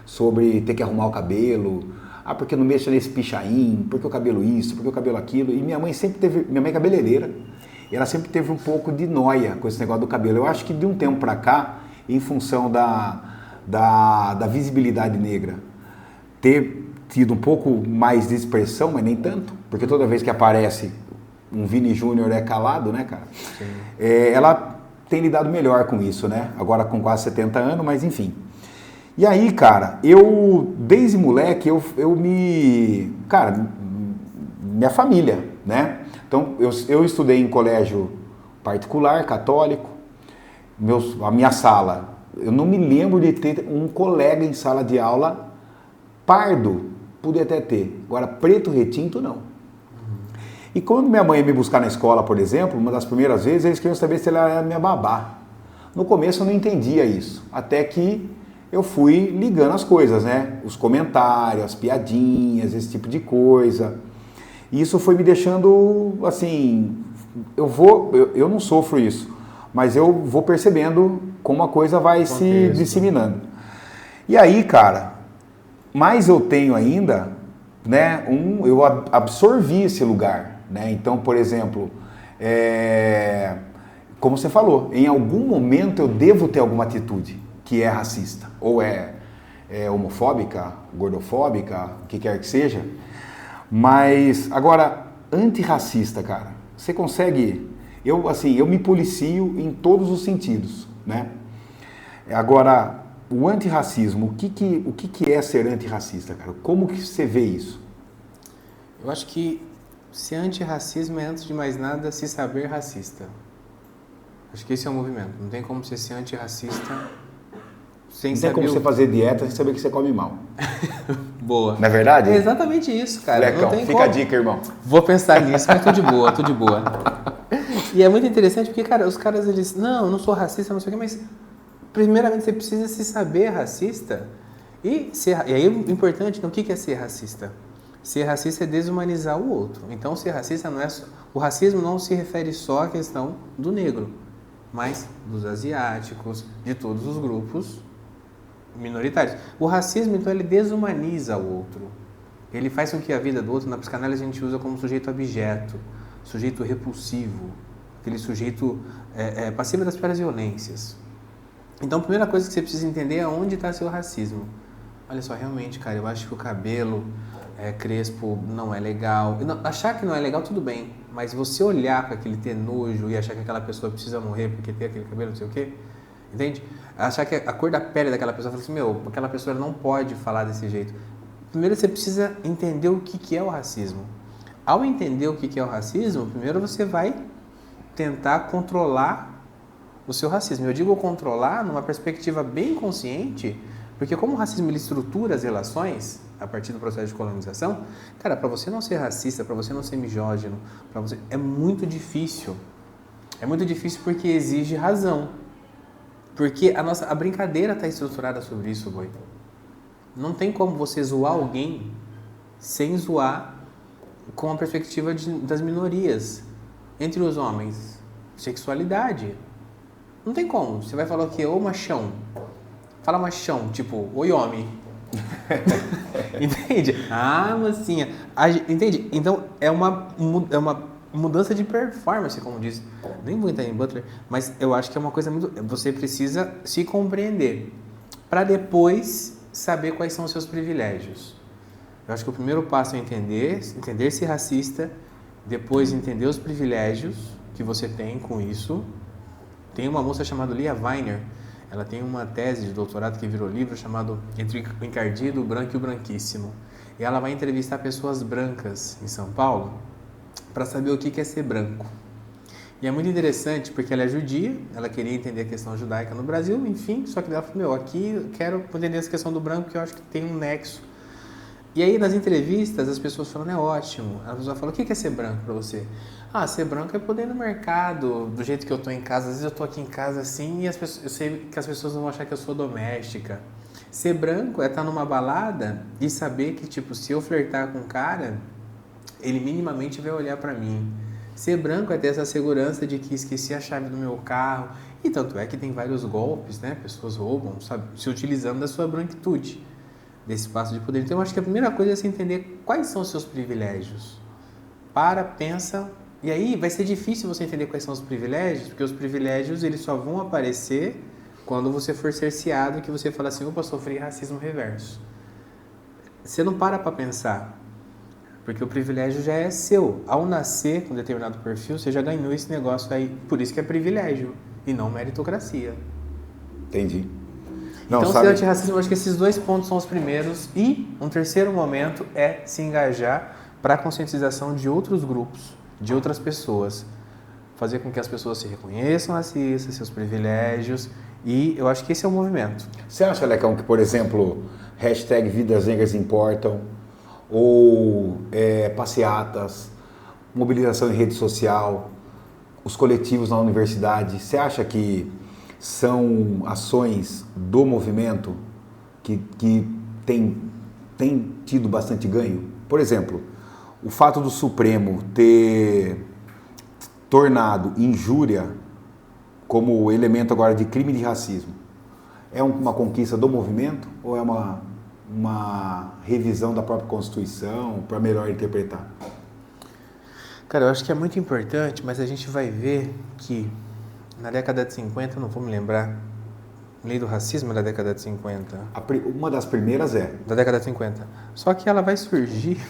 Sobre ter que arrumar o cabelo. Porque não mexa nesse pichain, porque o cabelo isso, porque o cabelo aquilo. E minha mãe é cabeleireira, e ela sempre teve um pouco de noia com esse negócio do cabelo. Eu acho que de um tempo pra cá, em função da visibilidade negra, ter tido um pouco mais de expressão, mas nem tanto, porque toda vez que aparece um Vini Júnior é calado, né, cara? Ela tem lidado melhor com isso, né? Agora com quase 70 anos, mas enfim. E aí, cara, desde moleque, minha família, né? Então, eu estudei em colégio particular, católico, a minha sala, eu não me lembro de ter um colega em sala de aula pardo, podia até ter, agora preto retinto, não. E quando minha mãe ia me buscar na escola, por exemplo, uma das primeiras vezes, eles queriam saber se ela era minha babá. No começo eu não entendia isso, até que eu fui ligando as coisas, né? Os comentários, as piadinhas, esse tipo de coisa. E isso foi me deixando, assim, eu não sofro isso, mas eu vou percebendo como a coisa vai se disseminando. E aí, cara, mas eu tenho ainda, né, eu absorvi esse lugar, né? Então, por exemplo, como você falou, em algum momento eu devo ter alguma atitude que é racista, ou é homofóbica, gordofóbica, o que quer que seja. Mas, agora, antirracista, cara, você consegue... Eu me policio em todos os sentidos, né? Agora, o antirracismo, o que é ser antirracista, cara? Como que você vê isso? Eu acho que ser antirracismo é, antes de mais nada, se saber racista. Acho que esse é o movimento. Não tem como você ser antirracista sem saber... Não tem como você fazer dieta sem saber que você come mal. Boa. Não é verdade? É exatamente isso, cara. Lecão, não tem fica como. a dica, irmão. Vou pensar nisso, mas tô de boa, tô de boa. E é muito interessante porque, cara, os caras, eles... Não, eu não sou racista, não sei o quê, mas... Primeiramente, você precisa se saber racista. E aí, o importante, então, o que é ser racista? Ser racista é desumanizar o outro. Então, ser racista não é... O racismo não se refere só à questão do negro, mas dos asiáticos, de todos os grupos minoritários. O racismo, então, ele desumaniza o outro. Ele faz com que a vida do outro, na psicanálise, a gente usa como sujeito abjeto, sujeito repulsivo, aquele sujeito passivo das piores violências. Então, a primeira coisa que você precisa entender é onde está seu racismo. Olha só, realmente, cara, eu acho que o cabelo crespo não é legal. Não, achar que não é legal, tudo bem. Mas você olhar com aquele ter nojo e achar que aquela pessoa precisa morrer porque tem aquele cabelo, não sei o quê, entende? Achar que a cor da pele daquela pessoa, fala assim, aquela pessoa não pode falar desse jeito. Primeiro você precisa entender o que é o racismo. Ao entender o que é o racismo, primeiro você vai tentar controlar o seu racismo. Eu digo controlar numa perspectiva bem consciente, porque como o racismo ele estrutura as relações a partir do processo de colonização, cara, para você não ser racista, para você não ser misógino, para você é muito difícil. É muito difícil porque exige razão. Porque a brincadeira está estruturada sobre isso, Boi. Não tem como você zoar alguém sem zoar com a perspectiva das minorias. Entre os homens, sexualidade. Não tem como. Você vai falar o quê? Ô machão. Fala machão, tipo, oi homem. Entende? Ah, mocinha. Entende? Então, é uma mudança de performance, como diz. Nem vou entrar em Butler, mas eu acho que é uma coisa muito... Você precisa se compreender para depois saber quais são os seus privilégios. Eu acho que o primeiro passo é entender-se racista, depois entender os privilégios que você tem com isso. Tem uma moça chamada Lia Weiner, ela tem uma tese de doutorado que virou livro chamado Entre o Encardido, o Branco e o Branquíssimo. E ela vai entrevistar pessoas brancas em São Paulo para saber o que é ser branco. E é muito interessante porque ela é judia, ela queria entender a questão judaica no Brasil, enfim, só que ela falou, aqui eu quero entender essa questão do branco porque eu acho que tem um nexo. E aí nas entrevistas as pessoas falam, é ótimo. A pessoa fala, o que é ser branco para você? Ah, ser branco é poder ir no mercado, do jeito que eu tô em casa. Às vezes eu tô aqui em casa assim e eu sei que as pessoas não vão achar que eu sou doméstica. Ser branco é estar numa balada e saber que, tipo, se eu flertar com um cara, ele minimamente vai olhar para mim. Ser branco é ter essa segurança de que esqueci a chave do meu carro. E tanto é que tem vários golpes, né? Pessoas roubam, sabe? Se utilizando da sua branquitude, desse espaço de poder. Então, eu acho que a primeira coisa é você entender quais são os seus privilégios. Pensa... E aí vai ser difícil você entender quais são os privilégios, porque os privilégios eles só vão aparecer quando você for cerceado, que você fala assim, opa, sofri racismo reverso. Você não para pensar, porque o privilégio já é seu. Ao nascer com determinado perfil, você já ganhou esse negócio aí. Por isso que é privilégio e não meritocracia. Entendi. Não, então, ser antirracismo, eu acho que esses dois pontos são os primeiros. E um terceiro momento é se engajar para a conscientização de outros grupos, de outras pessoas. Fazer com que as pessoas se reconheçam racistas, seus privilégios. E eu acho que esse é o movimento. Você acha, Lecão, que, por exemplo, hashtag Vidas Negras Importam, ou passeatas, mobilização em rede social, os coletivos na universidade, você acha que são ações do movimento que tem tido bastante ganho? Por exemplo, o fato do Supremo ter tornado injúria como elemento agora de crime de racismo, é uma conquista do movimento ou é uma revisão da própria Constituição para melhor interpretar? Cara, eu acho que é muito importante, mas a gente vai ver que na década de 50, não vou me lembrar, lei do racismo é da década de 50. Uma das primeiras é. Da década de 50. Só que ela vai surgir,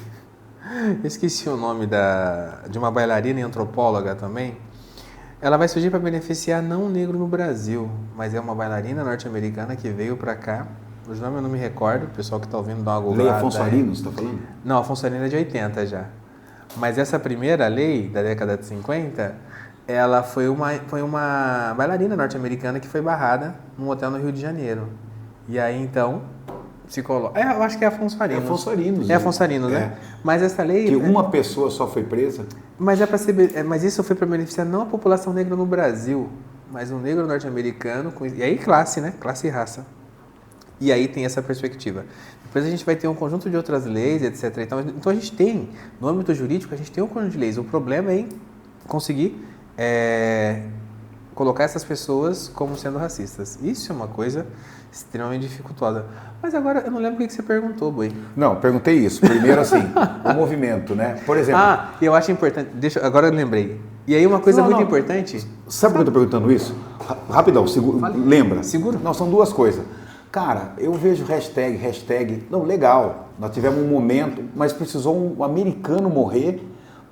eu esqueci o nome de uma bailarina e antropóloga também. Ela vai surgir para beneficiar não o negro no Brasil, mas é uma bailarina norte-americana que veio para cá. Os nomes eu não me recordo, o pessoal que está ouvindo dá uma googlada. Lei Afonso Arinos, você está falando? Não, Afonso Arinos é de 80 já. Mas essa primeira lei, da década de 50, ela foi uma bailarina norte-americana que foi barrada num hotel no Rio de Janeiro. E aí, então, se coloca... eu acho que é Afonso Arinos. É Afonso Arinos. É Afonso Arinos, né? Mas essa lei... Que uma pessoa só foi presa? Mas, mas isso foi para beneficiar não a população negra no Brasil, mas um negro norte-americano. E aí classe, né? Classe e raça. E aí tem essa perspectiva. Depois a gente vai ter um conjunto de outras leis, etc. Então a gente tem, no âmbito jurídico, a gente tem um conjunto de leis. O problema é em conseguir colocar essas pessoas como sendo racistas. Isso é uma coisa extremamente dificultosa. Mas agora, eu não lembro o que você perguntou, Boi. Não, perguntei isso. Primeiro, assim, o movimento, né? Por exemplo... eu acho importante... Agora eu lembrei. E aí uma coisa muito importante... Sabe por que eu estou perguntando isso? Rapidão, lembra? Seguro? Não, são duas coisas. Cara, eu vejo hashtag... Não, legal. Nós tivemos um momento, mas precisou um americano morrer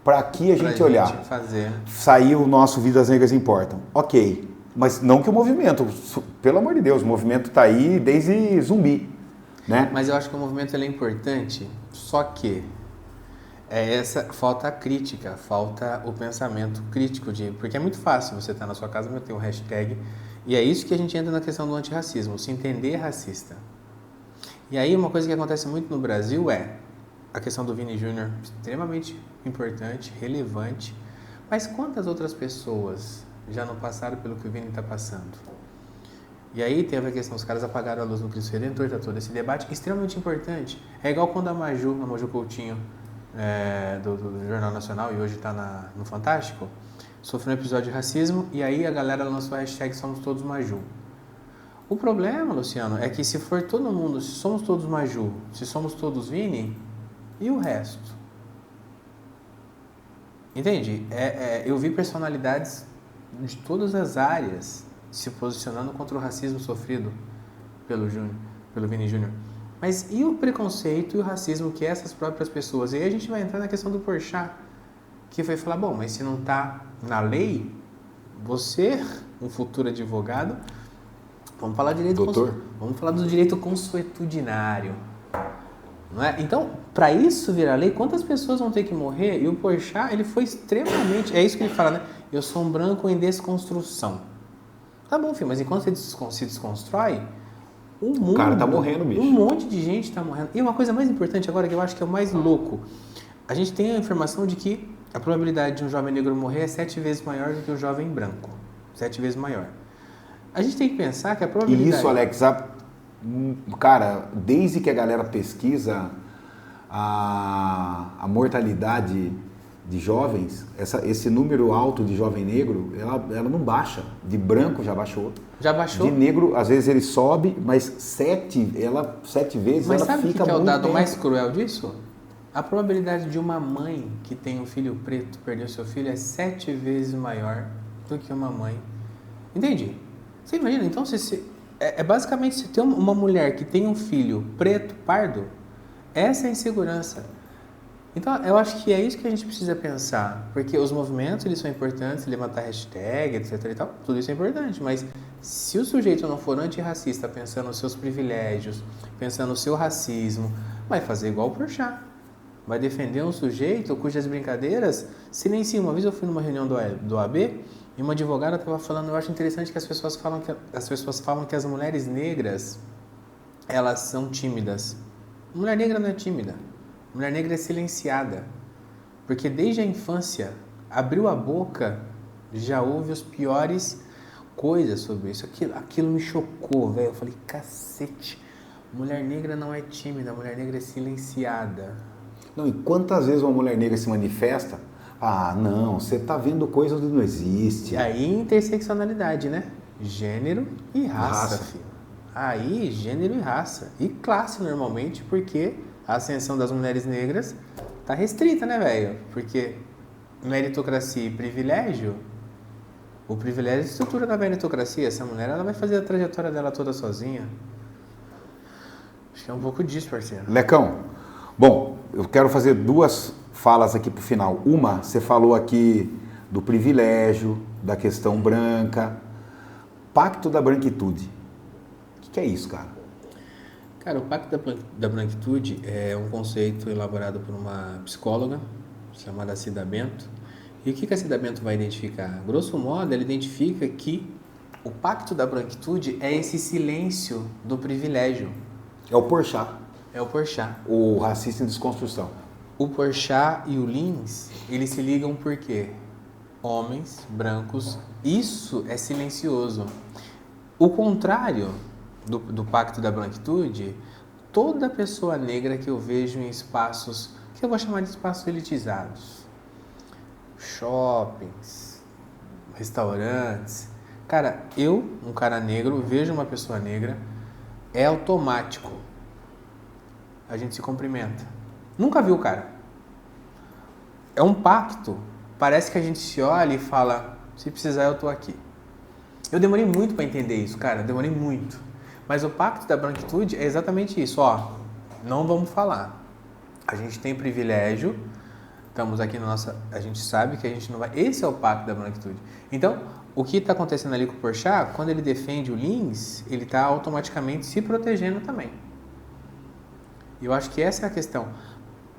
para aqui a gente olhar. Fazer. Saiu o nosso Vidas Negras Importam. Ok. Mas não que o movimento, pelo amor de Deus, o movimento está aí desde Zumbi, né? Mas eu acho que o movimento ele é importante, só que falta a crítica, falta o pensamento crítico, porque é muito fácil você estar na sua casa e meter um hashtag, e é isso que a gente entra na questão do antirracismo, se entender racista. E aí uma coisa que acontece muito no Brasil é a questão do Vini Júnior, extremamente importante, relevante, mas quantas outras pessoas já não passaram pelo que o Vini está passando? E aí teve a questão, os caras apagaram a luz no Cristo Redentor, tá todo esse debate extremamente importante. É igual quando a Maju Coutinho, do Jornal Nacional, e hoje está no Fantástico, sofreu um episódio de racismo, e aí a galera lançou a hashtag Somos Todos Maju. O problema, Luciano, é que se for todo mundo, se somos todos Maju, se somos todos Vini, e o resto? Entende? Eu vi personalidades de todas as áreas se posicionando contra o racismo sofrido pelo Vini Júnior. Mas e o preconceito e o racismo que essas próprias pessoas... E aí a gente vai entrar na questão do Porchat, que foi falar, bom, mas se não está na lei, você, um futuro advogado, vamos falar vamos falar do direito consuetudinário. Não é? Então, para isso virar lei, quantas pessoas vão ter que morrer? E o Porchat, ele foi extremamente... É isso que ele fala, né? Eu sou um branco em desconstrução. Tá bom, filho, mas enquanto ele se desconstrói, o cara tá morrendo, bicho. Um monte de gente tá morrendo. E uma coisa mais importante agora, que eu acho que é o mais louco, a gente tem a informação de que a probabilidade de um jovem negro morrer é 7 vezes maior do que um jovem branco. 7 vezes maior. A gente tem que pensar que a probabilidade... E isso, Alex, cara, desde que a galera pesquisa a mortalidade de jovens, esse número alto de jovem negro, ela não baixa. De branco já baixou. Já baixou? De negro, às vezes ele sobe, mas 7 vezes mas ela sabe fica que é o dado tempo. mais cruel disso? A probabilidade de uma mãe que tem um filho preto perder o seu filho é 7 vezes maior do que uma mãe. Entende? Você imagina? Então, basicamente, se tem uma mulher que tem um filho preto, pardo, essa é a insegurança. Então, eu acho que é isso que a gente precisa pensar, porque os movimentos, eles são importantes, levantar hashtag, etc e tal, tudo isso é importante, mas se o sujeito não for antirracista, pensando nos seus privilégios, pensando no seu racismo, vai fazer igual o Porchat, vai defender um sujeito cujas brincadeiras silenciam. Uma vez eu fui numa reunião do AB e uma advogada estava falando, eu acho interessante que as pessoas falam que as mulheres negras, elas são tímidas. Mulher negra não é tímida. Mulher negra é silenciada, porque desde a infância, abriu a boca, já ouve as piores coisas sobre isso. Aquilo me chocou, velho. Eu falei, cacete, mulher negra não é tímida, mulher negra é silenciada. Não, e quantas vezes uma mulher negra se manifesta, Ah, não, você tá vendo coisa que não existe. E aí, interseccionalidade, né? Gênero e raça, Raça. filho. Aí, gênero e raça. E classe, normalmente, porque a ascensão das mulheres negras tá restrita, né, velho? Porque meritocracia e privilégio, o privilégio é a estrutura da meritocracia. Essa mulher, ela vai fazer a trajetória dela toda sozinha. Acho que é um pouco disso, parceiro. Lecão, bom, eu quero fazer duas falas aqui pro final. Uma, você falou aqui do privilégio, da questão branca, pacto da branquitude. O que é isso, cara? Cara, o Pacto da Branquitude é um conceito elaborado por uma psicóloga chamada Cida Bento. E o que a Cida Bento vai identificar? Grosso modo, ela identifica que o Pacto da Branquitude é esse silêncio do privilégio. É o Porchat, É o Porchat. o racista em desconstrução. O Porchat e o Lins, eles se ligam por quê? Homens brancos, isso é silencioso. O contrário do Pacto da Branquitude, toda pessoa negra que eu vejo em espaços, que eu vou chamar de espaços elitizados, shoppings, restaurantes. Cara, eu, um cara negro, vejo uma pessoa negra, é automático. A gente se cumprimenta. Nunca viu o cara. É um pacto. Parece que a gente se olha e fala, se precisar eu tô aqui. Eu demorei muito para entender isso, cara. Demorei muito. Mas o Pacto da Branquitude é exatamente isso. Ó, não vamos falar. A gente tem privilégio. Estamos aqui na nossa... A gente sabe que a gente não vai... Esse é o Pacto da Branquitude. Então, o que está acontecendo ali com o Porchat, quando ele defende o Lins, ele está automaticamente se protegendo também. E eu acho que essa é a questão.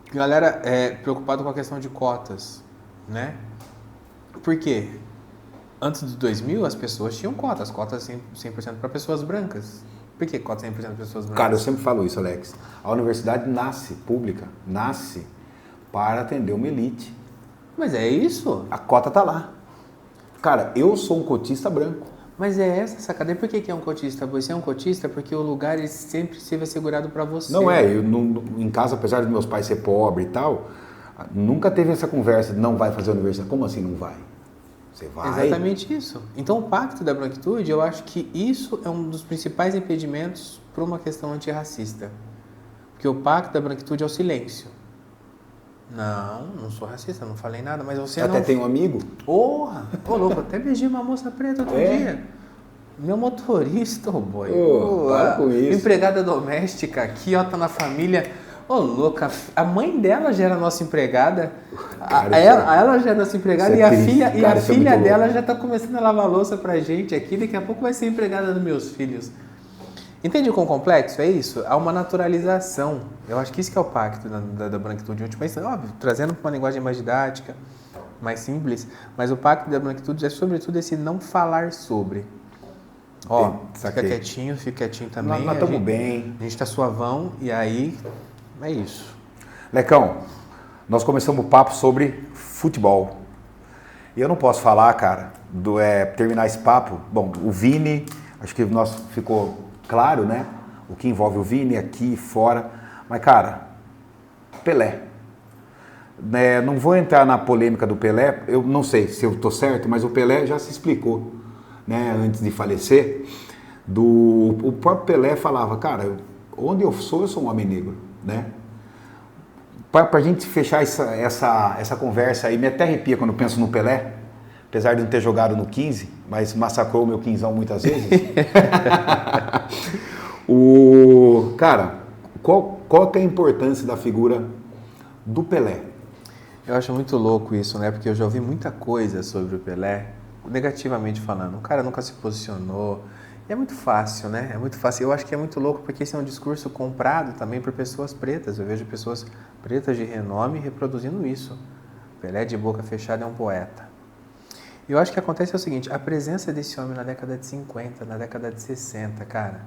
A galera é preocupada com a questão de cotas, né? Por quê? Antes de 2000, as pessoas tinham cotas 100% para pessoas brancas. Por que cota 100% para pessoas brancas? Cara, eu sempre falo isso, Alex. A universidade nasce pública, nasce para atender uma elite. Mas é isso? A cota tá lá. Cara, eu sou um cotista branco. Mas é essa sacada. E por que é um cotista? Você é um cotista porque o lugar ele sempre esteve assegurado para você. Não é, eu em casa, apesar de meus pais ser pobres e tal, nunca teve essa conversa de não vai fazer a universidade. Como assim não vai? Você vai? Exatamente isso. Então o Pacto da Branquitude, eu acho que isso é um dos principais impedimentos para uma questão antirracista. Porque o Pacto da Branquitude é o silêncio. Não sou racista, não falei nada, mas você Até não... tem um amigo. Porra! Ô, louco, até beijei uma moça preta outro dia. Meu motorista, ô boy. Para com isso. Empregada doméstica aqui, ó, tá na família. Ô, louca, a mãe dela já era nossa empregada. Cara, ela já é nossa empregada isso e é a triste, filha, cara, e a isso é filha muito dela louco. já tá começando a lavar louça pra gente aqui. Daqui a pouco vai ser empregada dos meus filhos. Entende o quão complexo é isso? Há uma naturalização. Eu acho que isso que é o pacto da branquitude. Mas, óbvio, trazendo para uma linguagem mais didática, mais simples. Mas o pacto da branquitude é, sobretudo, esse não falar sobre. Ó, fica quietinho também. Nós estamos bem. A gente tá suavão e aí é isso. Lecão, nós começamos o papo sobre futebol. E eu não posso falar, cara, terminar esse papo. Bom, o Vini, acho que ficou claro, né? O que envolve o Vini aqui e fora. Mas, cara, Pelé. Não vou entrar na polêmica do Pelé, eu não sei se eu estou certo, mas o Pelé já se explicou, né? Antes de falecer. O próprio Pelé falava, cara, onde eu sou um homem negro, né? Para a gente fechar essa conversa aí, me até arrepia quando eu penso no Pelé, apesar de não ter jogado no 15, mas massacrou o meu 15ão muitas vezes. Cara, qual que é a importância da figura do Pelé? Eu acho muito louco isso, né? Porque eu já ouvi muita coisa sobre o Pelé, negativamente falando. O cara nunca se posicionou. E é muito fácil, né? É muito fácil. Eu acho que é muito louco porque esse é um discurso comprado também por pessoas pretas. Eu vejo pessoas pretas de renome reproduzindo isso. Pelé de boca fechada é um poeta. E eu acho que acontece o seguinte, a presença desse homem na década de 50, na década de 60, cara.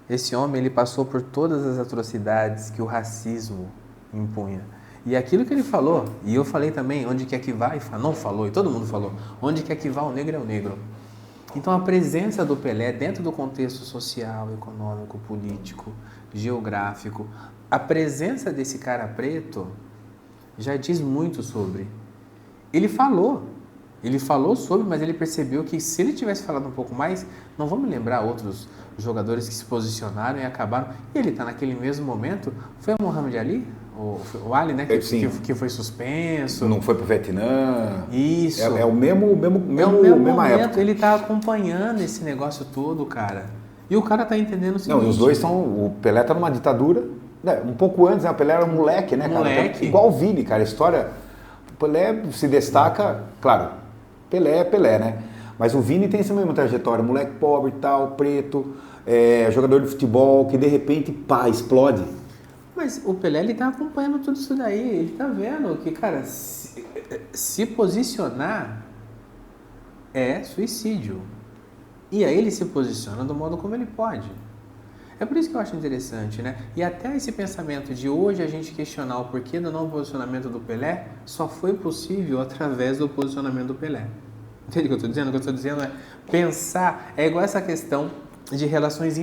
Esse homem, ele passou por todas as atrocidades que o racismo impunha. E aquilo que ele falou, e eu falei também, onde quer que vá, não falou, e todo mundo falou, onde quer que vá o negro é o negro. Então a presença do Pelé dentro do contexto social, econômico, político, geográfico, a presença desse cara preto já diz muito sobre. Ele falou sobre, mas ele percebeu que se ele tivesse falado um pouco mais, não vamos lembrar outros jogadores que se posicionaram e acabaram. E ele está naquele mesmo momento, foi o Muhammad Ali? O Ali, né? Que foi suspenso. Não foi pro Vietnã. Isso. É o mesma momento, época. ele tá acompanhando esse negócio todo, cara. E o cara tá entendendo o seguinte. Não, e os dois estão... O Pelé tá numa ditadura. Né? Um pouco antes, né? O Pelé era um moleque, né, cara? Moleque. Então, igual o Vini, cara. A história... O Pelé se destaca... Claro, Pelé é Pelé, né? Mas o Vini tem essa mesma trajetória. Moleque pobre e tal, preto, jogador de futebol, que de repente, pá, explode. Mas o Pelé, ele tá acompanhando tudo isso daí. Ele tá vendo que, cara, se posicionar é suicídio. E aí ele se posiciona do modo como ele pode. É por isso que eu acho interessante, né? E até esse pensamento de hoje a gente questionar o porquê do não posicionamento do Pelé só foi possível através do posicionamento do Pelé. Entende o que eu estou dizendo? O que eu estou dizendo é pensar, é igual essa questão de relações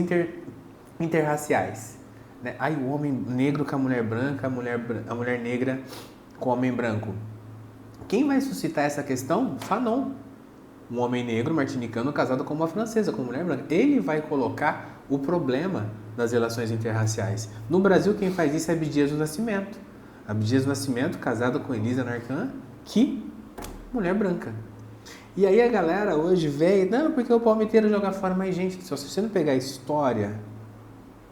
interraciais. Né? Aí o homem negro com a mulher branca, a mulher negra com o homem branco. Quem vai suscitar essa questão? Fanon. Um homem negro martinicano casado com uma francesa, com uma mulher branca. Ele vai colocar o problema das relações interraciais. No Brasil, quem faz isso é Abdias do Nascimento. Abdias do Nascimento, casado com Elisa Narcan, que mulher branca. E aí a galera hoje veio, não, porque o palmiteiro joga fora. Mas, gente, se você não pegar a história,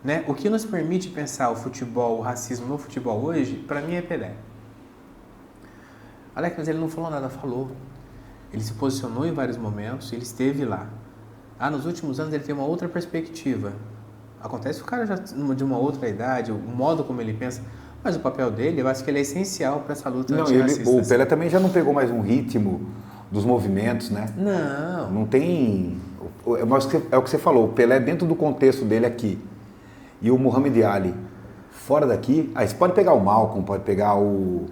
né, o que nos permite pensar o futebol, o racismo no futebol hoje, para mim é Pelé. Alex, mas ele não falou nada, falou. Ele se posicionou em vários momentos, ele esteve lá. Nos últimos anos ele tem uma outra perspectiva. Acontece que o cara já de uma outra idade, o modo como ele pensa, mas o papel dele, eu acho que ele é essencial para essa luta antirracista. O Pelé também já não pegou mais um ritmo dos movimentos, né? Não. Não tem... É o que você falou, o Pelé dentro do contexto dele aqui. E o Muhammad Ali fora daqui, aí você pode pegar o Malcolm, pode pegar o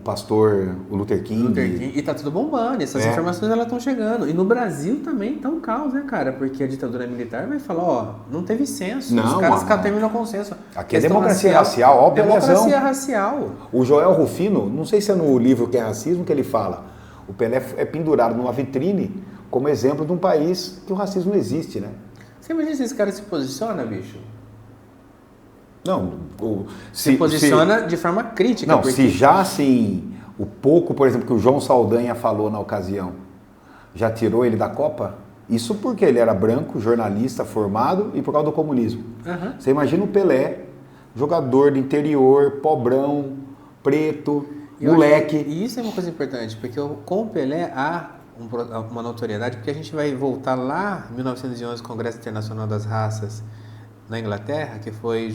pastor, o Luther King. E tá tudo bombando, essas informações elas estão chegando. E no Brasil também tá um caos, né, cara? Porque a ditadura militar vai falar, não teve censo. Não, os caras terminam com censo. Aqui é democracia racial, ó, democracia racial. O Joel Rufino, não sei se é no livro que é racismo que ele fala, o Pelé é pendurado numa vitrine como exemplo de um país que o racismo não existe, né? Você imagina se esse cara se posiciona, bicho? Não, se posiciona de forma crítica. Não, se já assim, o pouco, por exemplo, que o João Saldanha falou na ocasião, já tirou ele da Copa, isso porque ele era branco, jornalista formado e por causa do comunismo. Uhum. Você imagina o Pelé, jogador do interior, pobrão, preto, moleque. E isso é uma coisa importante, porque com o Pelé há uma notoriedade, porque a gente vai voltar lá em 1911, Congresso Internacional das Raças, na Inglaterra, que foi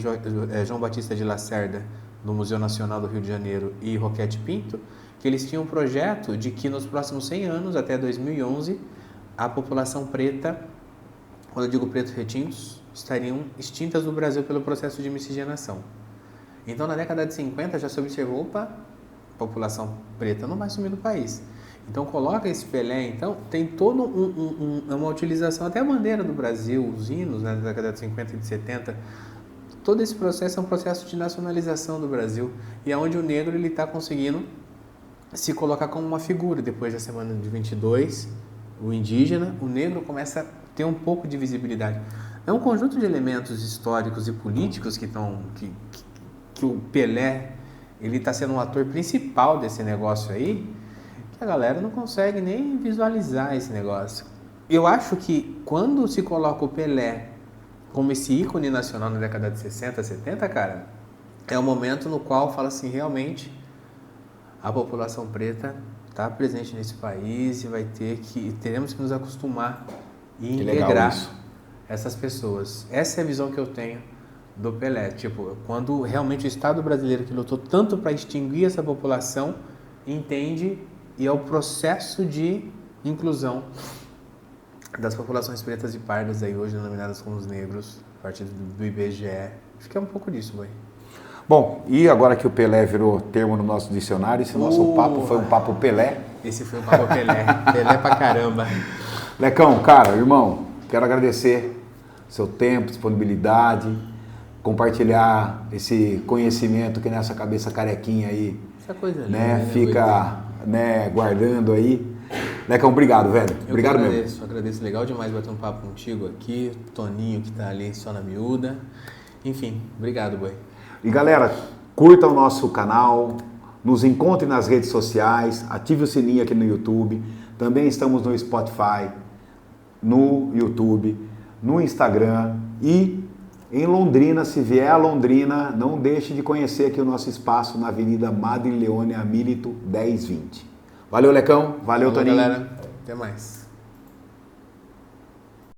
João Batista de Lacerda, no Museu Nacional do Rio de Janeiro, e Roquete Pinto, que eles tinham um projeto de que nos próximos 100 anos, até 2011, a população preta, quando eu digo pretos retintos, estariam extintas no Brasil pelo processo de miscigenação. Então, na década de 50, já se observou, opa, a população preta não vai sumir do país. Então coloca esse Pelé, então tem toda uma utilização, até a bandeira do Brasil, os hinos, né, da década de 50 e de 70, todo esse processo é um processo de nacionalização do Brasil, e é onde o negro está conseguindo se colocar como uma figura. Depois da semana de 22, o indígena, o negro começa a ter um pouco de visibilidade. É um conjunto de elementos históricos e políticos que o Pelé ele está sendo um ator principal desse negócio aí, a galera não consegue nem visualizar esse negócio. Eu acho que quando se coloca o Pelé como esse ícone nacional na década de 60, 70, cara, é o momento no qual fala assim, realmente, a população preta está presente nesse país e teremos que nos acostumar e integrar essas pessoas. Essa é a visão que eu tenho do Pelé. Tipo, quando realmente o Estado brasileiro, que lutou tanto para extinguir essa população, entende. E é o processo de inclusão das populações pretas e pardas, aí hoje denominadas como os negros, a partir do IBGE. Acho que é um pouco disso, boy. Bom, e agora que o Pelé virou termo no nosso dicionário, esse nosso papo foi um papo Pelé. Esse foi um papo Pelé. Pelé pra caramba. Lecão, cara, irmão, quero agradecer seu tempo, disponibilidade, compartilhar esse conhecimento que nessa cabeça carequinha aí, Essa coisa né, linda, fica né, guardando aí. Lecão, obrigado, velho. Obrigado mesmo. Eu agradeço, legal demais bater um papo contigo aqui, Toninho que tá ali só na miúda. Enfim, obrigado, Boi. E galera, curta o nosso canal, nos encontre nas redes sociais, ative o sininho aqui no YouTube. Também estamos no Spotify, no YouTube, no Instagram e em Londrina. Se vier a Londrina, não deixe de conhecer aqui o nosso espaço na Avenida Madre Leone Amílito 1020. Valeu, Lecão. Valeu, Toninho. Galera. Até mais.